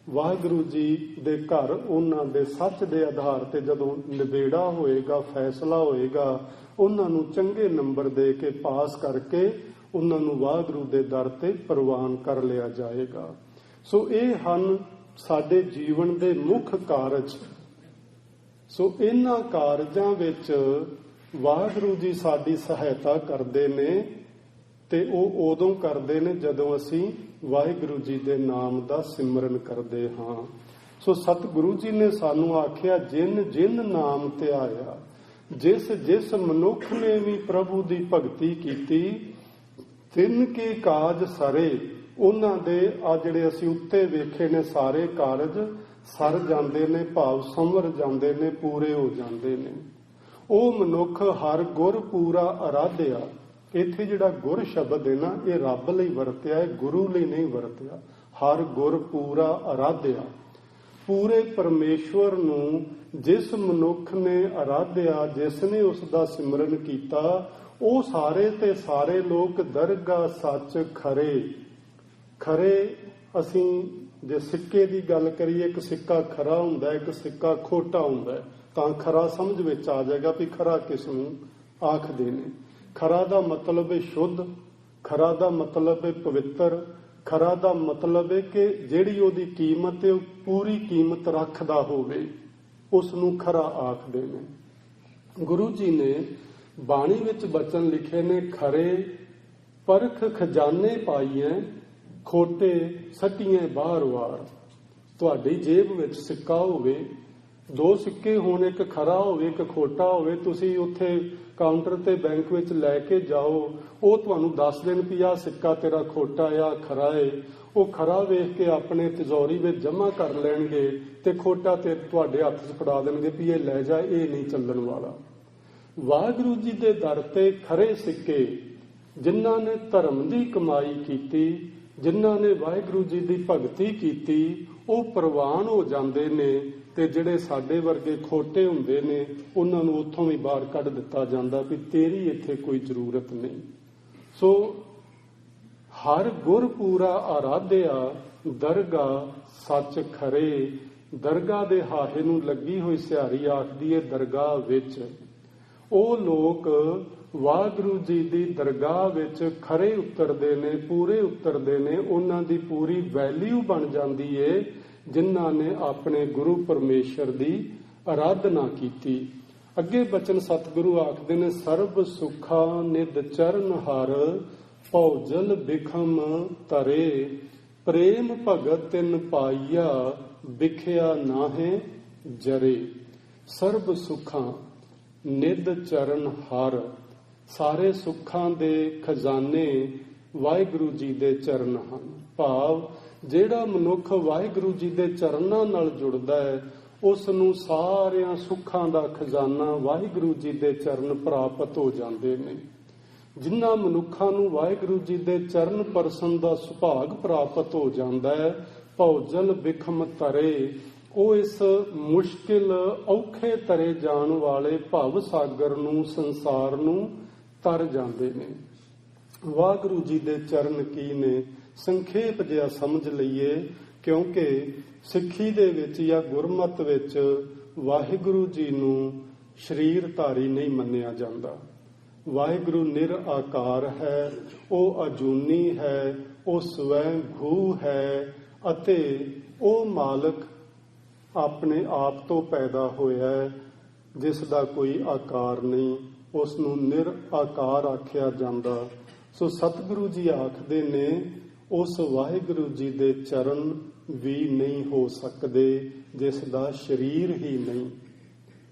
ਵਾਹਿਗੁਰੂ ਜੀ ਦੇ ਘਰ ਉਹਨਾਂ ਦੇ ਸੱਚ ਦੇ ਆਧਾਰ ਤੇ ਜਦੋਂ ਨਿਬੇੜਾ ਹੋਏਗਾ, ਫੈਸਲਾ ਹੋਏਗਾ, ਉਹਨਾਂ ਨੂੰ ਚੰਗੇ ਨੰਬਰ ਦੇ ਕੇ ਪਾਸ ਕਰਕੇ ਉਹਨਾਂ ਨੂੰ ਵਾਹਿਗੁਰੂ ਦੇ ਦਰ ਤੇ ਪ੍ਰਵਾਨ ਕਰ ਲਿਆ ਜਾਏਗਾ। ਸੋ ਇਹ ਹਨ ਸਾਡੇ ਜੀਵਨ ਦੇ ਮੁੱਖ ਕਾਰਜ। ਸੋ ਇਹਨਾਂ ਕਾਰਜਾਂ ਵਿੱਚ ਵਾਹਿਗੁਰੂ ਜੀ ਸਾਡੀ ਸਹਾਇਤਾ ਕਰਦੇ ਨੇ ਤੇ ਉਹ ਉਦੋਂ ਕਰਦੇ ਨੇ ਜਦੋਂ ਅਸੀਂ ਵਾਹਿਗੁਰੂ ਜੀ ਦੇ ਨਾਮ ਦਾ ਸਿਮਰਨ ਕਰਦੇ ਹਾਂ। ਸੋ ਸਤਿਗੁਰੂ ਜੀ ਨੇ ਸਾਨੂੰ ਆਖਿਆ, ਜਿਨ ਜਿਨ ਨਾਮ ਧਿਆਇਆ, ਜਿਸ ਜਿਸ ਮਨੁੱਖ ਨੇ ਵੀ ਪ੍ਰਭੂ ਦੀ ਭਗਤੀ ਕੀਤੀ, ਤਿੰਨ ਕੇ ਕਾਜ ਸਰੇ। ਉਹਨਾਂ ਦੇ ਆ ਜਿਹੜੇ ਅਸੀਂ ਉੱਤੇ ਵੇਖੇ ਨੇ ਸਾਰੇ ਕਾਰਜ ਸਰ ਜਾਂਦੇ ਨੇ, ਭਾਵ ਸੰਵਰ ਜਾਂਦੇ ਨੇ, ਪੂਰੇ ਹੋ ਜਾਂਦੇ ਨੇ। ਉਹ ਮਨੁੱਖ ਹਰ ਗੁਰ ਪੂਰਾ ਅਰਾਧਿਆ। ਇੱਥੇ ਜਿਹੜਾ ਗੁਰ ਸ਼ਬਦ ਹੈ ਨਾ, ਇਹ ਰੱਬ ਲਈ ਵਰਤਿਆ ਹੈ, ਗੁਰੂ ਲਈ ਨਹੀਂ ਵਰਤਿਆ। ਹਰ ਗੁਰ ਪੂਰਾ ਅਰਾਧਿਆ। ਪੂਰੇ ਪਰਮੇਸ਼ਵਰ ਨੂੰ ਜਿਸ ਮਨੁੱਖ ਨੇ ਅਰਾਧਿਆ, ਜਿਸ ਨੇ ਉਸ ਦਾ ਸਿਮਰਨ ਕੀਤਾ, ਉਹ ਸਾਰੇ ਤੇ ਸਾਰੇ ਲੋਕ ਦਰਗਾਹ ਸੱਚ ਖਰੇ। ਖਰੇ ਅਸੀਂ ਜੇ ਸਿੱਕੇ ਦੀ ਗੱਲ ਕਰੀਏ, ਇੱਕ ਸਿੱਕਾ ਖਰਾ ਹੁੰਦਾ, ਇੱਕ ਸਿੱਕਾ ਖੋਟਾ ਹੁੰਦਾ, ਤਾਂ ਖਰਾ ਸਮਝ ਵਿੱਚ ਆ ਜਾਏਗਾ ਵੀ ਖਰਾ ਕਿਸ ਨੂੰ ਆਖਦੇ ਨੇ। ਖਰਾ ਦਾ ਮਤਲਬ ਹੈ ਸ਼ੁੱਧ, ਖਰਾ ਦਾ ਮਤਲਬ ਹੈ ਪਵਿੱਤਰ, ਖਰਾ ਦਾ ਮਤਲਬ ਹੈ ਕਿ ਜਿਹੜੀ ਉਹਦੀ ਕੀਮਤ ਹੈ ਉਹ ਪੂਰੀ ਕੀਮਤ ਰੱਖਦਾ ਹੋਵੇ, ਉਸ ਨੂੰ ਖਰਾ ਆਖਦੇ ਨੇ। ਗੁਰੂ ਜੀ ਨੇ ਬਾਣੀ ਵਿੱਚ ਬਚਨ ਲਿਖੇ ਨੇ, ਖਰੇ ਪਰਖ ਖਜ਼ਾਨੇ ਪਾਈਐ, ਖੋਟੇ ਸੱਟੀਆਂ ਬਾਹਰ ਵਾਰ। ਤੁਹਾਡੀ ਜੇਬ ਵਿੱਚ ਸਿੱਕਾ ਹੋਵੇ, 2 ਸਿੱਕੇ ਹੋਣ, ਇੱਕ ਖਰਾ ਹੋਵੇ ਇੱਕ ਖੋਟਾ ਹੋਵੇ, ਤੁਸੀਂ ਉੱਥੇ ਕਾਊਂਟਰ ਤੇ ਬੈਂਕ ਵਿੱਚ ਲੈ ਕੇ ਜਾਓ, ਉਹ ਤੁਹਾਨੂੰ ਦੱਸ ਦੇਣ ਵੀ ਆਹ ਸਿੱਕਾ ਤੇਰਾ ਖੋਟਾ ਆ, ਖਰਾ ਏ। ਉਹ ਖਰਾ ਵੇਖ ਕੇ ਆਪਣੇ ਤਿਜੋਰੀ ਵਿੱਚ ਜਮ੍ਹਾਂ ਕਰ ਲੈਣਗੇ ਤੇ ਖੋਟਾ ਤੇ ਤੁਹਾਡੇ ਹੱਥ 'ਚ ਫੜਾ ਦੇਣਗੇ ਵੀ ਇਹ ਲੈ ਜਾ, ਇਹ ਨਹੀਂ ਚੱਲਣ ਵਾਲਾ। ਵਾਹਿਗੁਰੂ ਜੀ ਦੇ ਦਰ ਤੇ ਖਰੇ ਸਿੱਕੇ, ਜਿਨ੍ਹਾਂ ਨੇ ਧਰਮ ਦੀ ਕਮਾਈ ਕੀਤੀ, ਜਿਨ੍ਹਾਂ ਨੇ ਵਾਹਿਗੁਰੂ ਜੀ ਦੀ ਭਗਤੀ ਕੀਤੀ, ਉਹ ਪ੍ਰਵਾਨ ਹੋ ਜਾਂਦੇ ਨੇ। ਤੇ ਜਿਹੜੇ ਸਾਡੇ ਵਰਗੇ ਖੋਟੇ ਹੁੰਦੇ ਨੇ, ਉਹਨਾਂ ਨੂੰ ਉੱਥੋਂ ਵੀ ਬਾਹਰ ਕੱਢ ਦਿੱਤਾ ਜਾਂਦਾ ਵੀ ਤੇਰੀ ਇੱਥੇ ਕੋਈ ਜ਼ਰੂਰਤ ਨਹੀਂ। ਸੋ ਹਰ ਗੁਰ ਪੂਰਾ ਆਰਾਧਿਆ, ਦਰਗਾਹ ਸੱਚ ਖਰੇ। ਦਰਗਾਹ ਦੇ ਹਾਹੇ ਨੂੰ ਲੱਗੀ ਹੋਈ ਸਿਹਾਰੀ ਆਖਦੀ ਹੈ ਦਰਗਾਹ ਵਿੱਚ। ਉਹ ਲੋਕ ਵਾਹਿਗੁਰੂ ਜੀ ਦੀ ਦਰਗਾਹ ਵਿੱਚ ਖਰੇ ਉਤਰਦੇ ਨੇ, ਪੂਰੇ ਉਤਰਦੇ ਨੇ, ਉਹਨਾਂ ਦੀ ਪੂਰੀ ਵੈਲਿਊ ਬਣ ਜਾਂਦੀ ਏ ਜਿਨ੍ਹਾਂ ਨੇ ਆਪਣੇ ਗੁਰੂ ਪਰਮੇਸ਼ਰ ਦੀ ਆਰਾਧਨਾ ਕੀਤੀ। ਅੱਗੇ ਬਚਨ ਸਤਿਗੁਰੂ ਆਖਦੇ ਨੇ, ਸਰਬ ਸੁਖਾ ਨਿਦ ਚਰਨ ਹਰ, ਭਉਜਲ ਬਿਖਮ ਤਰੇ, ਪ੍ਰੇਮ ਭਗਤ ਤਿਨ ਪਾਈਆ, ਬਿਖਿਆ ਨਾਹੇ ਜਰੇ। ਸਰਬ ਸੁਖਾਂ ਨਿਦ ਚਰਨ ਹਰ, ਸਾਰੇ ਸੁੱਖਾਂ ਦੇ ਖਜ਼ਾਨੇ ਵਾਹਿਗੁਰੂ ਜੀ ਦੇ ਚਰਨ ਹਨ। ਭਾਵ ਜਿਹੜਾ ਮਨੁੱਖ ਵਾਹਿਗੁਰੂ ਜੀ ਦੇ ਚਰਨਾਂ ਨਾਲ ਜੁੜਦਾ ਹੈ, ਉਸ ਨੂੰ ਸਾਰਿਆਂ ਸੁੱਖਾਂ ਦਾ ਖਜ਼ਾਨਾ ਵਾਹਿਗੁਰੂ ਜੀ ਦੇ ਚਰਨ ਪ੍ਰਾਪਤ ਹੋ ਜਾਂਦੇ ਨੇ। ਜਿਨ੍ਹਾਂ ਮਨੁੱਖਾਂ ਨੂੰ ਵਾਹਿਗੁਰੂ ਜੀ ਦੇ ਚਰਨ ਪਰਸਨ ਦਾ ਸੁਭਾਗ ਪ੍ਰਾਪਤ ਹੋ ਜਾਂਦਾ ਹੈ, ਭਉਜਲ ਬਿਖਮ ਤਰੇ, ਉਹ ਇਸ ਮੁਸ਼ਕਿਲ ਔਖੇ ਤਰੇ ਜਾਣ ਵਾਲੇ ਭਵ ਸਾਗਰ ਨੂੰ, ਸੰਸਾਰ ਨੂੰ ਤਰ ਜਾਂਦੇ ਨੇ। ਵਾਹਿਗੁਰੂ ਜੀ ਦੇ ਚਰਨ ਕੀ ਨੇ, ਸੰਖੇਪ ਜਿਹਾ ਸਮਝ ਲਈਏ, ਕਿਉਂਕਿ ਸਿੱਖੀ ਦੇ ਵਿੱਚ ਜਾਂ ਗੁਰਮਤ ਵਿੱਚ ਵਾਹਿਗੁਰੂ ਜੀ ਨੂੰ ਸਰੀਰਧਾਰੀ ਨਹੀਂ ਮੰਨਿਆ ਜਾਂਦਾ। ਵਾਹਿਗੁਰੂ ਨਿਰਆਕਾਰ ਹੈ, ਉਹ ਅਜੂਨੀ ਹੈ, ਉਹ ਸਵੈੰ ਭੂ ਹੈ ਅਤੇ ਉਹ ਮਾਲਕ ਆਪਣੇ ਆਪ ਤੋਂ ਪੈਦਾ ਹੋਇਆ ਹੈ, ਜਿਸ ਦਾ ਕੋਈ ਆਕਾਰ ਨਹੀਂ, ਉਸ ਨੂੰ ਨਿਰਾਕਾਰ ਆਖਿਆ ਜਾਂਦਾ। ਸੋ ਸਤਿਗੁਰੂ ਜੀ ਆਖਦੇ ਨੇ ਉਸ ਵਾਹਿਗੁਰੂ ਜੀ ਦੇ ਚਰਨ ਵੀ ਨਹੀਂ ਹੋ ਸਕਦੇ ਜਿਸ ਦਾ ਸਰੀਰ ਹੀ ਨਹੀਂ।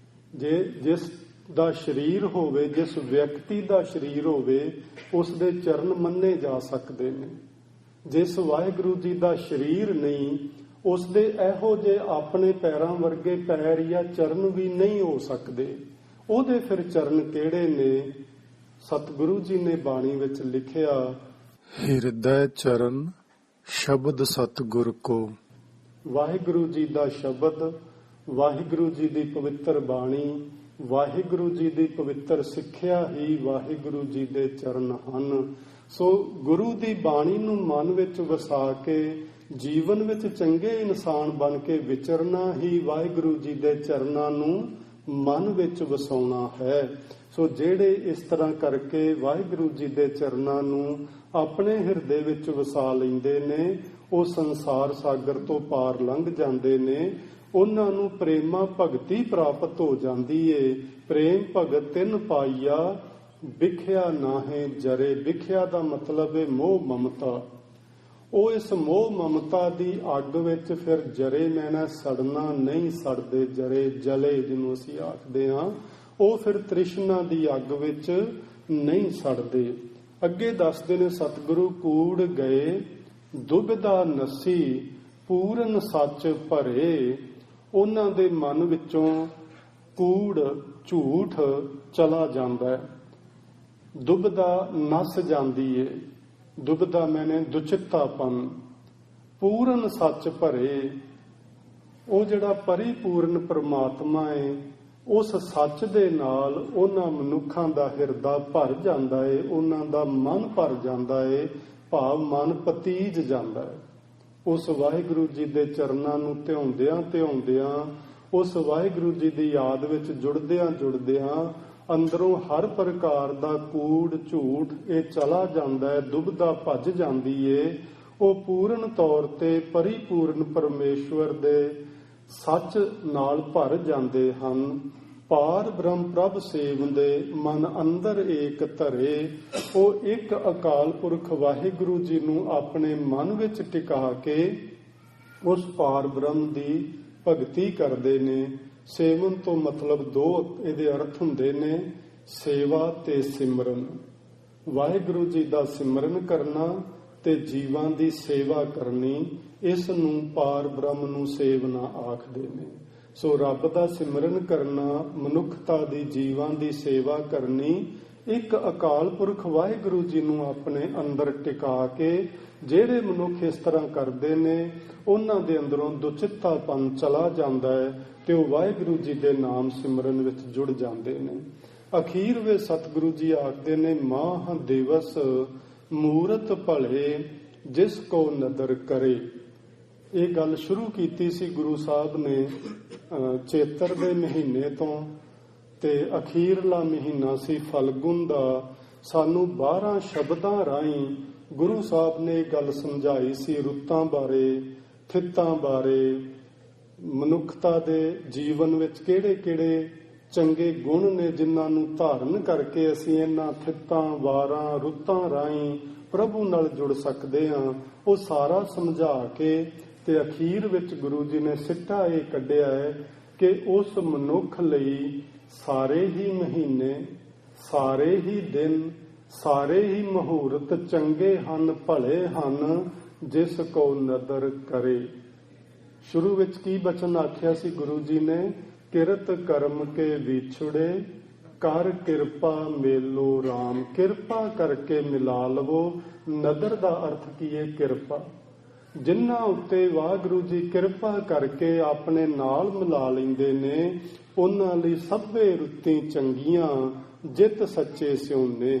ਜਿਸ ਦਾ ਸਰੀਰ ਹੋਵੇ, ਜਿਸ ਵਿਅਕਤੀ ਦਾ ਸਰੀਰ ਹੋਵੇ, ਉਸ ਦੇ ਚਰਨ ਮੰਨੇ ਜਾ ਸਕਦੇ ਨੇ। ਜਿਸ ਵਾਹਿਗੁਰੂ ਜੀ ਦਾ ਸਰੀਰ ਨਹੀਂ, ਉਸ ਦੇ ਇਹੋ ਜਿਹੇ ਆਪਣੇ ਪੈਰਾਂ ਵਰਗੇ ਪੈਰ ਜਾਂ ਚਰਨ ਵੀ ਨਹੀਂ ਹੋ ਸਕਦੇ। ਉਹਦੇ ਫਿਰ ਚਰਨ ਕਿਹੜੇ ਨੇ? ਸਤਿਗੁਰੂ ਜੀ ਨੇ ਬਾਣੀ ਵਿੱਚ ਲਿਖਿਆ, ਹਿਰਦੈ ਚਰਨ ਸ਼ਬਦ ਸਤਿਗੁਰ ਕੋ। ਵਾਹਿਗੁਰੂ ਜੀ ਦਾ ਸ਼ਬਦ, ਵਾਹਿਗੁਰੂ ਜੀ ਦੀ ਪਵਿੱਤਰ ਬਾਣੀ, ਵਾਹਿਗੁਰੂ ਜੀ ਦੀ ਪਵਿੱਤਰ ਸਿੱਖਿਆ ਹੀ ਵਾਹਿਗੁਰੂ ਜੀ ਦੇ ਚਰਨ ਹਨ। ਸੋ ਗੁਰੂ ਦੀ ਬਾਣੀ ਨੂੰ ਮਨ ਵਿੱਚ ਵਸਾ ਕੇ ਜੀਵਨ ਵਿੱਚ ਚੰਗੇ ਇਨਸਾਨ ਬਣ ਕੇ ਵਿਚਰਨਾ ਹੀ ਵਾਹਿਗੁਰੂ ਜੀ ਦੇ ਚਰਨਾਂ ਨੂੰ ਮਨ ਵਿੱਚ ਵਸਾਉਣਾ ਹੈ। ਸੋ ਜਿਹੜੇ ਇਸ ਤਰ੍ਹਾਂ ਕਰਕੇ ਵਾਹਿਗੁਰੂ ਜੀ ਦੇ ਚਰਨਾਂ ਨੂੰ ਆਪਣੇ ਹਿਰਦੇ ਵਿੱਚ ਵਸਾ ਲੈਂਦੇ ਨੇ, ਉਹ ਸੰਸਾਰ ਸਾਗਰ ਤੋਂ ਪਾਰ ਲੰਘ ਜਾਂਦੇ ਨੇ। ਉਹਨਾਂ ਨੂੰ ਪ੍ਰੇਮਾ ਭਗਤੀ ਪ੍ਰਾਪਤ ਹੋ ਜਾਂਦੀ ਏ। ਪ੍ਰੇਮ ਭਗਤ ਤਿੰਨ ਪਾਈਆ, ਵਿਖਿਆ ਨਾਹੇ ਜਰੇ। ਵਿਖਿਆ ਦਾ ਮਤਲਬ ਹੈ ਮੋਹ ਮਮਤਾ। ਉਹ ਇਸ ਮੋਹ ਮਮਤਾ ਦੀ ਅੱਗ ਵਿੱਚ ਫਿਰ ਜਰੇ ਮੈਨਾ ਸੜਨਾ ਨਹੀਂ, ਸੜਦੇ ਜਰੇ ਜਲੇ ਜਿਹਨੂੰ ਅਸੀਂ ਆਖਦੇ ਹਾਂ, ਉਹ ਫਿਰ ਤ੍ਰਿਸ਼ਨਾ ਦੀ ਅੱਗ ਵਿੱਚ ਨਹੀਂ ਸੜਦੇ। ਅੱਗੇ ਦੱਸਦੇ ਨੇ ਸਤਿਗੁਰੂ, ਕੂੜ ਗਏ ਦੁਬਿਧਾ ਨਸੀ, ਪੂਰਨ ਸੱਚ ਭਰੇ। ਉਹਨਾਂ ਦੇ ਮਨ ਵਿੱਚੋਂ ਕੂੜ ਝੂਠ ਚਲਾ ਜਾਂਦਾ ਹੈ, ਦੁਬਿਧਾ ਨਸ ਜਾਂਦੀ ਏ। ਦੁਬਿਧਾ ਮੈਨੇ ਦੁਚਿੱਤਾਪਨ। ਪੂਰਨ ਸੱਚ ਭਰੇ, ਉਹ ਜਿਹੜਾ ਪਰਿਪੂਰਨ ਪ੍ਰਮਾਤਮਾ ਏ, ਉਸ ਸੱਚ ਦੇ ਨਾਲ ਉਹਨਾਂ ਮਨੁੱਖਾਂ ਦਾ ਹਿਰਦਾ ਭਰ ਜਾਂਦਾ ਏ, ਉਹਨਾਂ ਦਾ ਮਨ ਭਰ ਜਾਂਦਾ ਏ, ਭਾਵ ਮਨ ਪਤੀਜ ਜਾਂਦਾ ਹੈ। ਉਸ ਵਾਹਿਗੁਰੂ ਜੀ ਦੇ ਚਰਨਾਂ ਨੂੰ ਧਿਆਉਂਦਿਆਂ ਧਿਆਉਂਦਿਆਂ, ਉਸ ਵਾਹਿਗੁਰੂ ਜੀ ਦੀ ਯਾਦ ਵਿੱਚ ਜੁੜਦਿਆਂ ਜੁੜਦਿਆਂ ਅੰਦਰੋਂ ਹਰ ਪ੍ਰਕਾਰ ਦਾ ਕੂੜ ਝੂਠ ਇਹ ਚਲਾ ਜਾਂਦਾ ਹੈ, ਦੁਬਿਧਾ ਭੱਜ ਜਾਂਦੀ ਏ। ਉਹ ਪੂਰਨ ਤੌਰ ਤੇ ਪਰਿਪੂਰਨ ਪਰਮੇਸ਼ਵਰ ਦੇ ਸੱਚ ਨਾਲ ਭਰ ਜਾਂਦੇ ਹਨ। ਪਾਰ ਬ੍ਰਹਮ ਪ੍ਰਭ ਸੇਵੰਦੇ, ਮਨ ਅੰਦਰ ਏਕ ਧਰੇ। ਉਹ ਇੱਕ ਅਕਾਲ ਪੁਰਖ ਵਾਹਿਗੁਰੂ ਜੀ ਨੂੰ ਆਪਣੇ ਮਨ ਵਿੱਚ ਟਿਕਾ ਕੇ ਉਸ ਪਾਰ ਬ੍ਰਹਮ ਦੀ ਭਗਤੀ ਕਰਦੇ ਨੇ। ਸੇਵਨ ਤੋਂ ਮਤਲਬ ਦੋ ਇਹਦੇ ਅਰਥ ਹੁੰਦੇ ਨੇ, ਸੇਵਾ ਤੇ ਸਿਮਰਨ। ਵਾਹਿਗੁਰੂ ਜੀ ਦਾ ਸਿਮਰਨ ਕਰਨਾ ਤੇ ਜੀਵਾਂ ਦੀ ਸੇਵਾ ਕਰਨੀ, ਇਸ ਨੂੰ ਪਾਰ ਬ੍ਰਹਮ ਨੂੰ ਸੇਵਨਾ ਆਖਦੇ ਨੇ। ਸੋ ਰੱਬ ਦਾ ਸਿਮਰਨ ਕਰਨਾ, ਮਨੁੱਖਤਾ ਦੀ ਜੀਵਾਂ ਦੀ ਸੇਵਾ ਕਰਨੀ, ਇੱਕ ਅਕਾਲ ਪੁਰਖ ਵਾਹਿਗੁਰੂ ਜੀ ਨੂੰ ਆਪਣੇ ਅੰਦਰ ਟਿਕਾ ਕੇ ਜਿਹੜੇ ਮਨੁੱਖ ਇਸ ਤਰ੍ਹਾਂ ਕਰਦੇ ਨੇ, ਉਹਨਾਂ ਦੇ ਅੰਦਰੋਂ ਦੁਚਿੱਤਾਪਨ ਚਲਾ ਜਾਂਦਾ ਹੈ ਤੇ ਉਹ ਵਾਹਿਗੁਰੂ ਜੀ ਦੇ ਨਾਮ ਸਿਮਰਨ ਵਿੱਚ ਜੁੜ ਜਾਂਦੇ ਨੇ। ਅਖੀਰ ਵਿੱਚ ਸਤਿਗੁਰੂ ਜੀ ਆਖਦੇ ਨੇ, ਮਾਹ ਦਿਵਸ ਮੂਰਤ ਭਲੇ, ਜਿਸ ਕੋ ਨਦਰ ਕਰੇ। ਇਹ ਗੱਲ ਸ਼ੁਰੂ ਕੀਤੀ ਸੀ ਗੁਰੂ ਸਾਹਿਬ ਨੇ ਚੇਤਰ ਦੇ ਮਹੀਨੇ ਤੋਂ, ਤੇ ਅਖੀਰਲਾ ਮਹੀਨਾ ਸੀ ਫਲਗੁਨ ਦਾ। ਸਾਨੂੰ 12 ਸ਼ਬਦਾਂ ਰਾਹੀਂ ਗੁਰੂ ਸਾਹਿਬ ਨੇ ਇਹ ਗੱਲ ਸਮਝਾਈ ਸੀ, ਰੁੱਤਾਂ ਬਾਰੇ, ਥਿੱਤਾਂ ਬਾਰੇ, ਮਨੁੱਖਤਾ ਦੇ ਜੀਵਨ ਵਿੱਚ ਕਿਹੜੇ ਕਿਹੜੇ ਚੰਗੇ ਗੁਣ ਨੇ ਜਿਨ੍ਹਾਂ ਨੂੰ ਧਾਰਨ ਕਰਕੇ ਅਸੀਂ ਇਹਨਾਂ ਥਿੱਤਾਂ, ਵਾਰਾਂ, ਰੁੱਤਾਂ ਰਾਹੀਂ ਪ੍ਰਭੂ ਨਾਲ ਜੁੜ ਸਕਦੇ ਹਾਂ। ਉਹ ਸਾਰਾ ਸਮਝਾ ਕੇ ਤੇ ਅਖੀਰ ਵਿੱਚ ਗੁਰੂ ਜੀ ਨੇ ਸਿੱਟਾ ਇਹ ਕੱਢਿਆ ਹੈ ਕਿ ਉਸ ਮਨੁੱਖ ਲਈ ਸਾਰੇ ਹੀ ਮਹੀਨੇ, ਸਾਰੇ ਹੀ ਦਿਨ, ਸਾਰੇ ਹੀ ਮੁਹੂਰਤ ਚੰਗੇ ਹਨ, ਭਲੇ ਹਨ, ਜਿਸ ਕੋ ਨਦਰ ਕਰੇ। ਸ਼ੁਰੂ ਵਿੱਚ ਕੀ ਬਚਨ ਆਖਿਆ ਸੀ ਗੁਰੂ ਜੀ ਨੇ? ਕਿਰਤ ਕਰਮ ਕੇ ਵਿਛੜੇ, ਕਰ ਕਿਰਪਾ ਮੇਲੋ ਰਾਮ। ਕਿਰਪਾ ਕਰਕੇ ਮਿਲਾ ਲਵੋ। ਨਦਰ ਦਾ ਅਰਥ ਕੀ ਹੈ? ਕਿਰਪਾ। ਜਿਨ੍ਹਾਂ ਉੱਤੇ ਵਾਹਿਗੁਰੂ ਜੀ ਕਿਰਪਾ ਕਰਕੇ ਆਪਣੇ ਨਾਲ ਮਿਲਾ ਲੈਂਦੇ ਨੇ, ਉਹਨਾਂ ਲਈ ਸਭੇ ਰੁੱਤੀ ਚੰਗੀਆਂ, ਜਿਤ ਸੱਚੇ ਸਿਉਨੇ।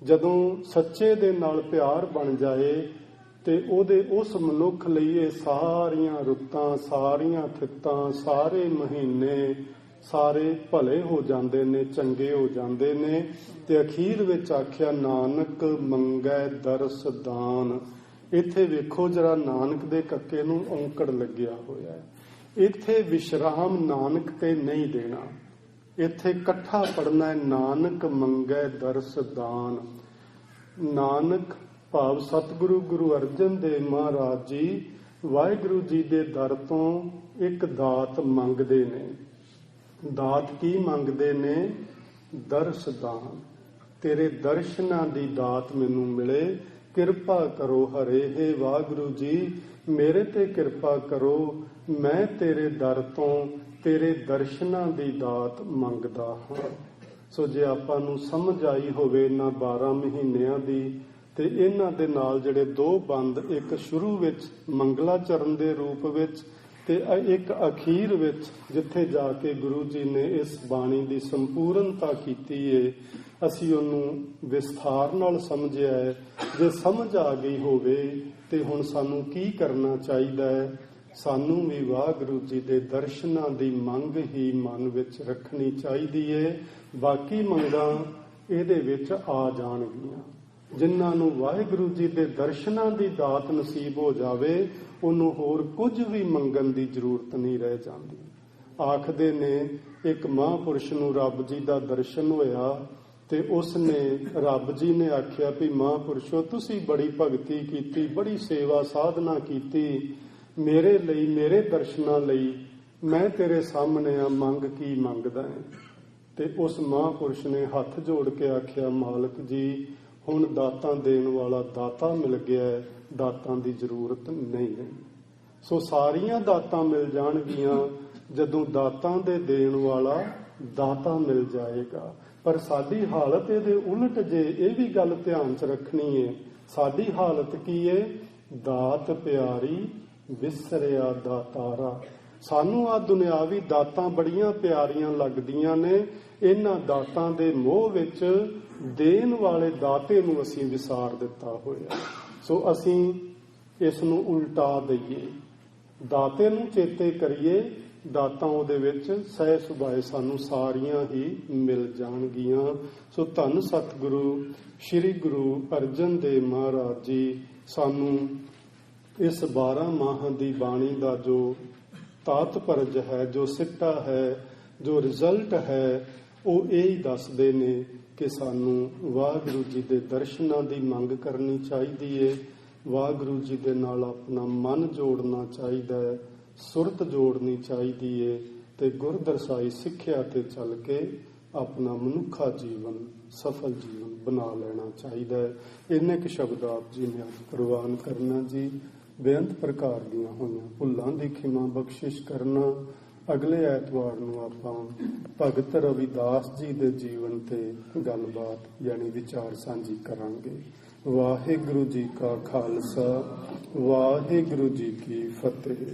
ਜਦੋਂ ਸੱਚੇ ਦੇ ਨਾਲ ਪਿਆਰ ਬਣ ਜਾਏ ਤੇ ਉਹਦੇ ਉਸ ਮਨੁੱਖ ਲਈ ਇਹ ਸਾਰੀਆਂ ਰੁੱਤਾਂ, ਸਾਰੀਆਂ ਥਿੱਤਾਂ, ਸਾਰੇ ਮਹੀਨੇ ਸਾਰੇ ਭਲੇ ਹੋ ਜਾਂਦੇ ਨੇ, ਚੰਗੇ ਹੋ ਜਾਂਦੇ ਨੇ। ਤੇ ਅਖੀਰ ਵਿੱਚ ਆਖਿਆ, ਨਾਨਕ ਮੰਗੈ ਦਰਸ ਦਾਨ। ਇੱਥੇ ਵੇਖੋ ਜਰਾ, ਨਾਨਕ ਦੇ ਕੱਕੇ ਨੂੰ ਔਂਕੜ ਲੱਗਿਆ ਹੋਇਆ ਹੈ। ਇੱਥੇ ਵਿਸ਼ਰਾਮ ਨਾਨਕ ਤੇ ਨਹੀਂ ਦੇਣਾ, ਇੱਥੇ ਇਕੱਠਾ ਪੜਨਾ ਹੈ। ਨਾਨਕ ਮੰਗੈ ਦਰਸ ਦਾਨ। ਨਾਨਕ ਭਾਵ ਸਤਿਗੁਰੂ ਗੁਰੂ ਅਰਜਨ ਦੇਵ ਮਹਾਰਾਜ ਜੀ ਵਾਹਿਗੁਰੂ ਜੀ ਦੇ ਦਰ ਤੋਂ ਇੱਕ ਦਾਤ ਮੰਗਦੇ ਨੇ। ਦਾਤ ਕੀ ਮੰਗਦੇ ਨੇ? ਦਰਸ ਦਾਨ। ਤੇਰੇ ਦਰਸ਼ਨਾਂ ਦੀ ਦਾਤ ਮੈਨੂੰ ਮਿਲੇ, ਕਿਰਪਾ ਕਰੋ ਹਰੇ। ਹੇ ਵਾਹਿਗੁਰੂ ਜੀ ਮੇਰੇ ਤੇ ਕਿਰਪਾ ਕਰੋ, ਮੈਂ ਤੇਰੇ ਦਰ ਤੋਂ ਤੇਰੇ ਦਰਸ਼ਨਾਂ ਦੀ ਦਾਤ ਮੰਗਦਾ ਹਾਂ। ਸੋ ਜੇ ਆਪਾਂ ਨੂੰ ਸਮਝ ਆਈ ਹੋਵੇ ਇਹਨਾਂ 12 ਮਹੀਨਿਆਂ ਦੀ, ਤੇ ਇਹਨਾਂ ਦੇ ਨਾਲ ਜਿਹੜੇ 2 ਬੰਦ, ਇੱਕ ਸ਼ੁਰੂ ਵਿੱਚ ਮੰਗਲਾਚਰਨ ਦੇ ਰੂਪ ਵਿੱਚ ਤੇ ਇੱਕ ਅਖੀਰ ਵਿੱਚ, ਜਿੱਥੇ ਜਾ ਕੇ ਗੁਰੂ ਜੀ ਨੇ ਇਸ ਬਾਣੀ ਦੀ ਸੰਪੂਰਨਤਾ ਕੀਤੀ ਏ, ਅਸੀਂ ਉਹਨੂੰ ਵਿਸਥਾਰ ਨਾਲ ਸਮਝਿਆ ਹੈ। ਜੇ ਸਮਝ ਆ ਗਈ ਹੋਵੇ ਤੇ ਹੁਣ ਸਾਨੂੰ ਕੀ ਕਰਨਾ ਚਾਹੀਦਾ ਹੈ? ਸਾਨੂੰ ਵੀ ਵਾਹਿਗੁਰੂ ਜੀ ਦੇ ਦਰਸ਼ਨਾਂ ਦੀ ਮੰਗ ਹੀ ਮਨ ਵਿੱਚ ਰੱਖਣੀ ਚਾਹੀਦੀ ਏ। ਬਾਕੀ ਮੰਗਾਂ ਇਹਦੇ ਵਿੱਚ ਆ ਜਾਣਗੀਆਂ। ਜਿਨ੍ਹਾਂ ਨੂੰ ਵਾਹਿਗੁਰੂ ਜੀ ਦੇ ਦਰਸ਼ਨਾਂ ਦੀ ਦਾਤ ਨਸੀਬ ਹੋ ਜਾਵੇ, ਉਹਨੂੰ ਹੋਰ ਕੁਝ ਵੀ ਮੰਗਣ ਦੀ ਜ਼ਰੂਰਤ ਨਹੀਂ ਰਹਿ ਜਾਂਦੀ। ਆਖਦੇ ਨੇ ਇੱਕ ਮਹਾਂਪੁਰਸ਼ ਨੂੰ ਰੱਬ ਜੀ ਦਾ ਦਰਸ਼ਨ ਹੋਇਆ ਤੇ ਉਸਨੇ, ਰੱਬ ਜੀ ਨੇ ਆਖਿਆ ਵੀ ਮਹਾਂਪੁਰਸ਼ੋ ਤੁਸੀਂ ਬੜੀ ਭਗਤੀ ਕੀਤੀ, ਬੜੀ ਸੇਵਾ ਸਾਧਨਾ ਕੀਤੀ, ਮੇਰੇ ਲਈ, ਮੇਰੇ ਦਰਸ਼ਨਾਂ ਲਈ ਮੈਂ ਤੇਰੇ ਸਾਹਮਣੇ ਆ, ਮੰਗ ਕੀ ਮੰਗਦਾ ਹੈ? ਤੇ ਉਸ ਮਹਾਂਪੁਰਸ਼ ਨੇ ਹੱਥ ਜੋੜ ਕੇ ਆਖਿਆ, ਮਾਲਕ ਜੀ ਹੁਣ ਦਾਤਾਂ ਦੇਣ ਵਾਲਾ ਦਾਤਾ ਮਿਲ ਗਿਆ ਹੈ, ਦਾਤਾਂ ਦੀ ਜ਼ਰੂਰਤ ਨਹੀਂ ਰਹੀ। ਸੋ ਸਾਰੀਆਂ ਦਾਤਾਂ ਮਿਲ ਜਾਣਗੀਆਂ ਜਦੋਂ ਦਾਤਾਂ ਦੇ ਦੇਣ ਵਾਲਾ ਦਾਤਾ ਮਿਲ ਜਾਏਗਾ। ਪਰ ਸਾਡੀ ਹਾਲਤ ਇਹਦੇ ਉਲਟ ਜੇ, ਇਹ ਵੀ ਗੱਲ ਧਿਆਨ 'ਚ ਰੱਖਣੀ ਹੈ। ਸਾਡੀ ਹਾਲਤ ਕੀ ਹੈ? ਦਾਤ ਪਿਆਰੀ ਵਿਸਰਿਆ ਦਾਤਾਰਾ। ਸਾਨੂੰ ਆ ਦੁਨਿਆਵੀ ਦਾਤਾਂ ਬੜੀਆਂ ਪਿਆਰੀਆਂ ਲੱਗਦੀਆਂ ਨੇ, ਇਹਨਾਂ ਦਾਤਾਂ ਦੇ ਮੋਹ ਵਿੱਚ ਦੇਣ ਵਾਲੇ ਦਾਤੇ ਨੂੰ ਅਸੀਂ ਵਿਸਾਰ ਦਿੱਤਾ ਹੋਇਆ। ਸੋ ਅਸੀਂ ਇਸ ਨੂੰ ਉਲਟਾ ਦਈਏ, ਦਾਤੇ ਨੂੰ ਚੇਤੇ ਕਰੀਏ, ਦਾਤਾਂ ਉਹਦੇ ਵਿੱਚ ਸਹਿ ਸੁਭਾਏ ਸਾਨੂੰ ਸਾਰੀਆਂ ਹੀ ਮਿਲ ਜਾਣਗੀਆਂ। ਸੋ ਧੰਨ ਸਤਿਗੁਰੂ ਸ੍ਰੀ ਗੁਰੂ ਅਰਜਨ ਦੇਵ ਮਹਾਰਾਜ ਜੀ ਸਾਨੂੰ ਇਸ 12 ਮਾਹਾਂ ਦੀ ਬਾਣੀ ਦਾ ਜੋ ਤਾਤਪਰਜ ਹੈ, ਜੋ ਸਿੱਟਾ ਹੈ, ਜੋ ਰਿਜ਼ਲਟ ਹੈ, ਉਹ ਇਹ ਹੀ ਦੱਸਦੇ ਨੇ ਕਿ ਸਾਨੂੰ ਵਾਹਿਗੁਰੂ ਜੀ ਦੇ ਦਰਸ਼ਨਾਂ ਦੀ ਮੰਗ ਕਰਨੀ ਚਾਹੀਦੀ ਏ, ਵਾਹਿਗੁਰੂ ਜੀ ਦੇ ਨਾਲ ਆਪਣਾ ਮਨ ਜੋੜਨਾ ਚਾਹੀਦਾ ਹੈ, ਸੁਰਤ ਜੋੜਨੀ ਚਾਹੀਦੀ ਏ, ਤੇ ਗੁਰਦਰਸਾਈ ਸਿੱਖਿਆ ਤੇ ਚੱਲ ਕੇ ਆਪਣਾ ਮਨੁੱਖਾ ਜੀਵਨ ਸਫਲ ਜੀਵਨ ਬਣਾ ਲੈਣਾ ਚਾਹੀਦਾ ਹੈ। ਇੰਨੇ ਕੁ ਸ਼ਬਦ ਆਪ ਜੀ ਨੇ ਅੱਜ ਪ੍ਰਵਾਨ ਕਰਨਾ ਜੀ। ਬੇਅੰਤ ਪ੍ਰਕਾਰ ਦੀਆਂ ਹੋਈਆਂ ਭੁੱਲਾਂ ਦੀ ਖਿਮਾ ਬਖਸ਼ਿਸ਼ ਕਰਨਾ। ਅਗਲੇ ਐਤਵਾਰ ਨੂੰ ਆਪਾਂ ਭਗਤ ਰਵਿਦਾਸ ਜੀ ਦੇ ਜੀਵਨ ਤੇ ਗੱਲਬਾਤ ਯਾਨੀ ਵਿਚਾਰ ਸਾਂਝੀ ਕਰਾਂਗੇ। ਵਾਹਿਗੁਰੂ ਜੀ ਕਾ ਖਾਲਸਾ, ਵਾਹਿਗੁਰੂ ਜੀ ਕੀ ਫਤਿਹ।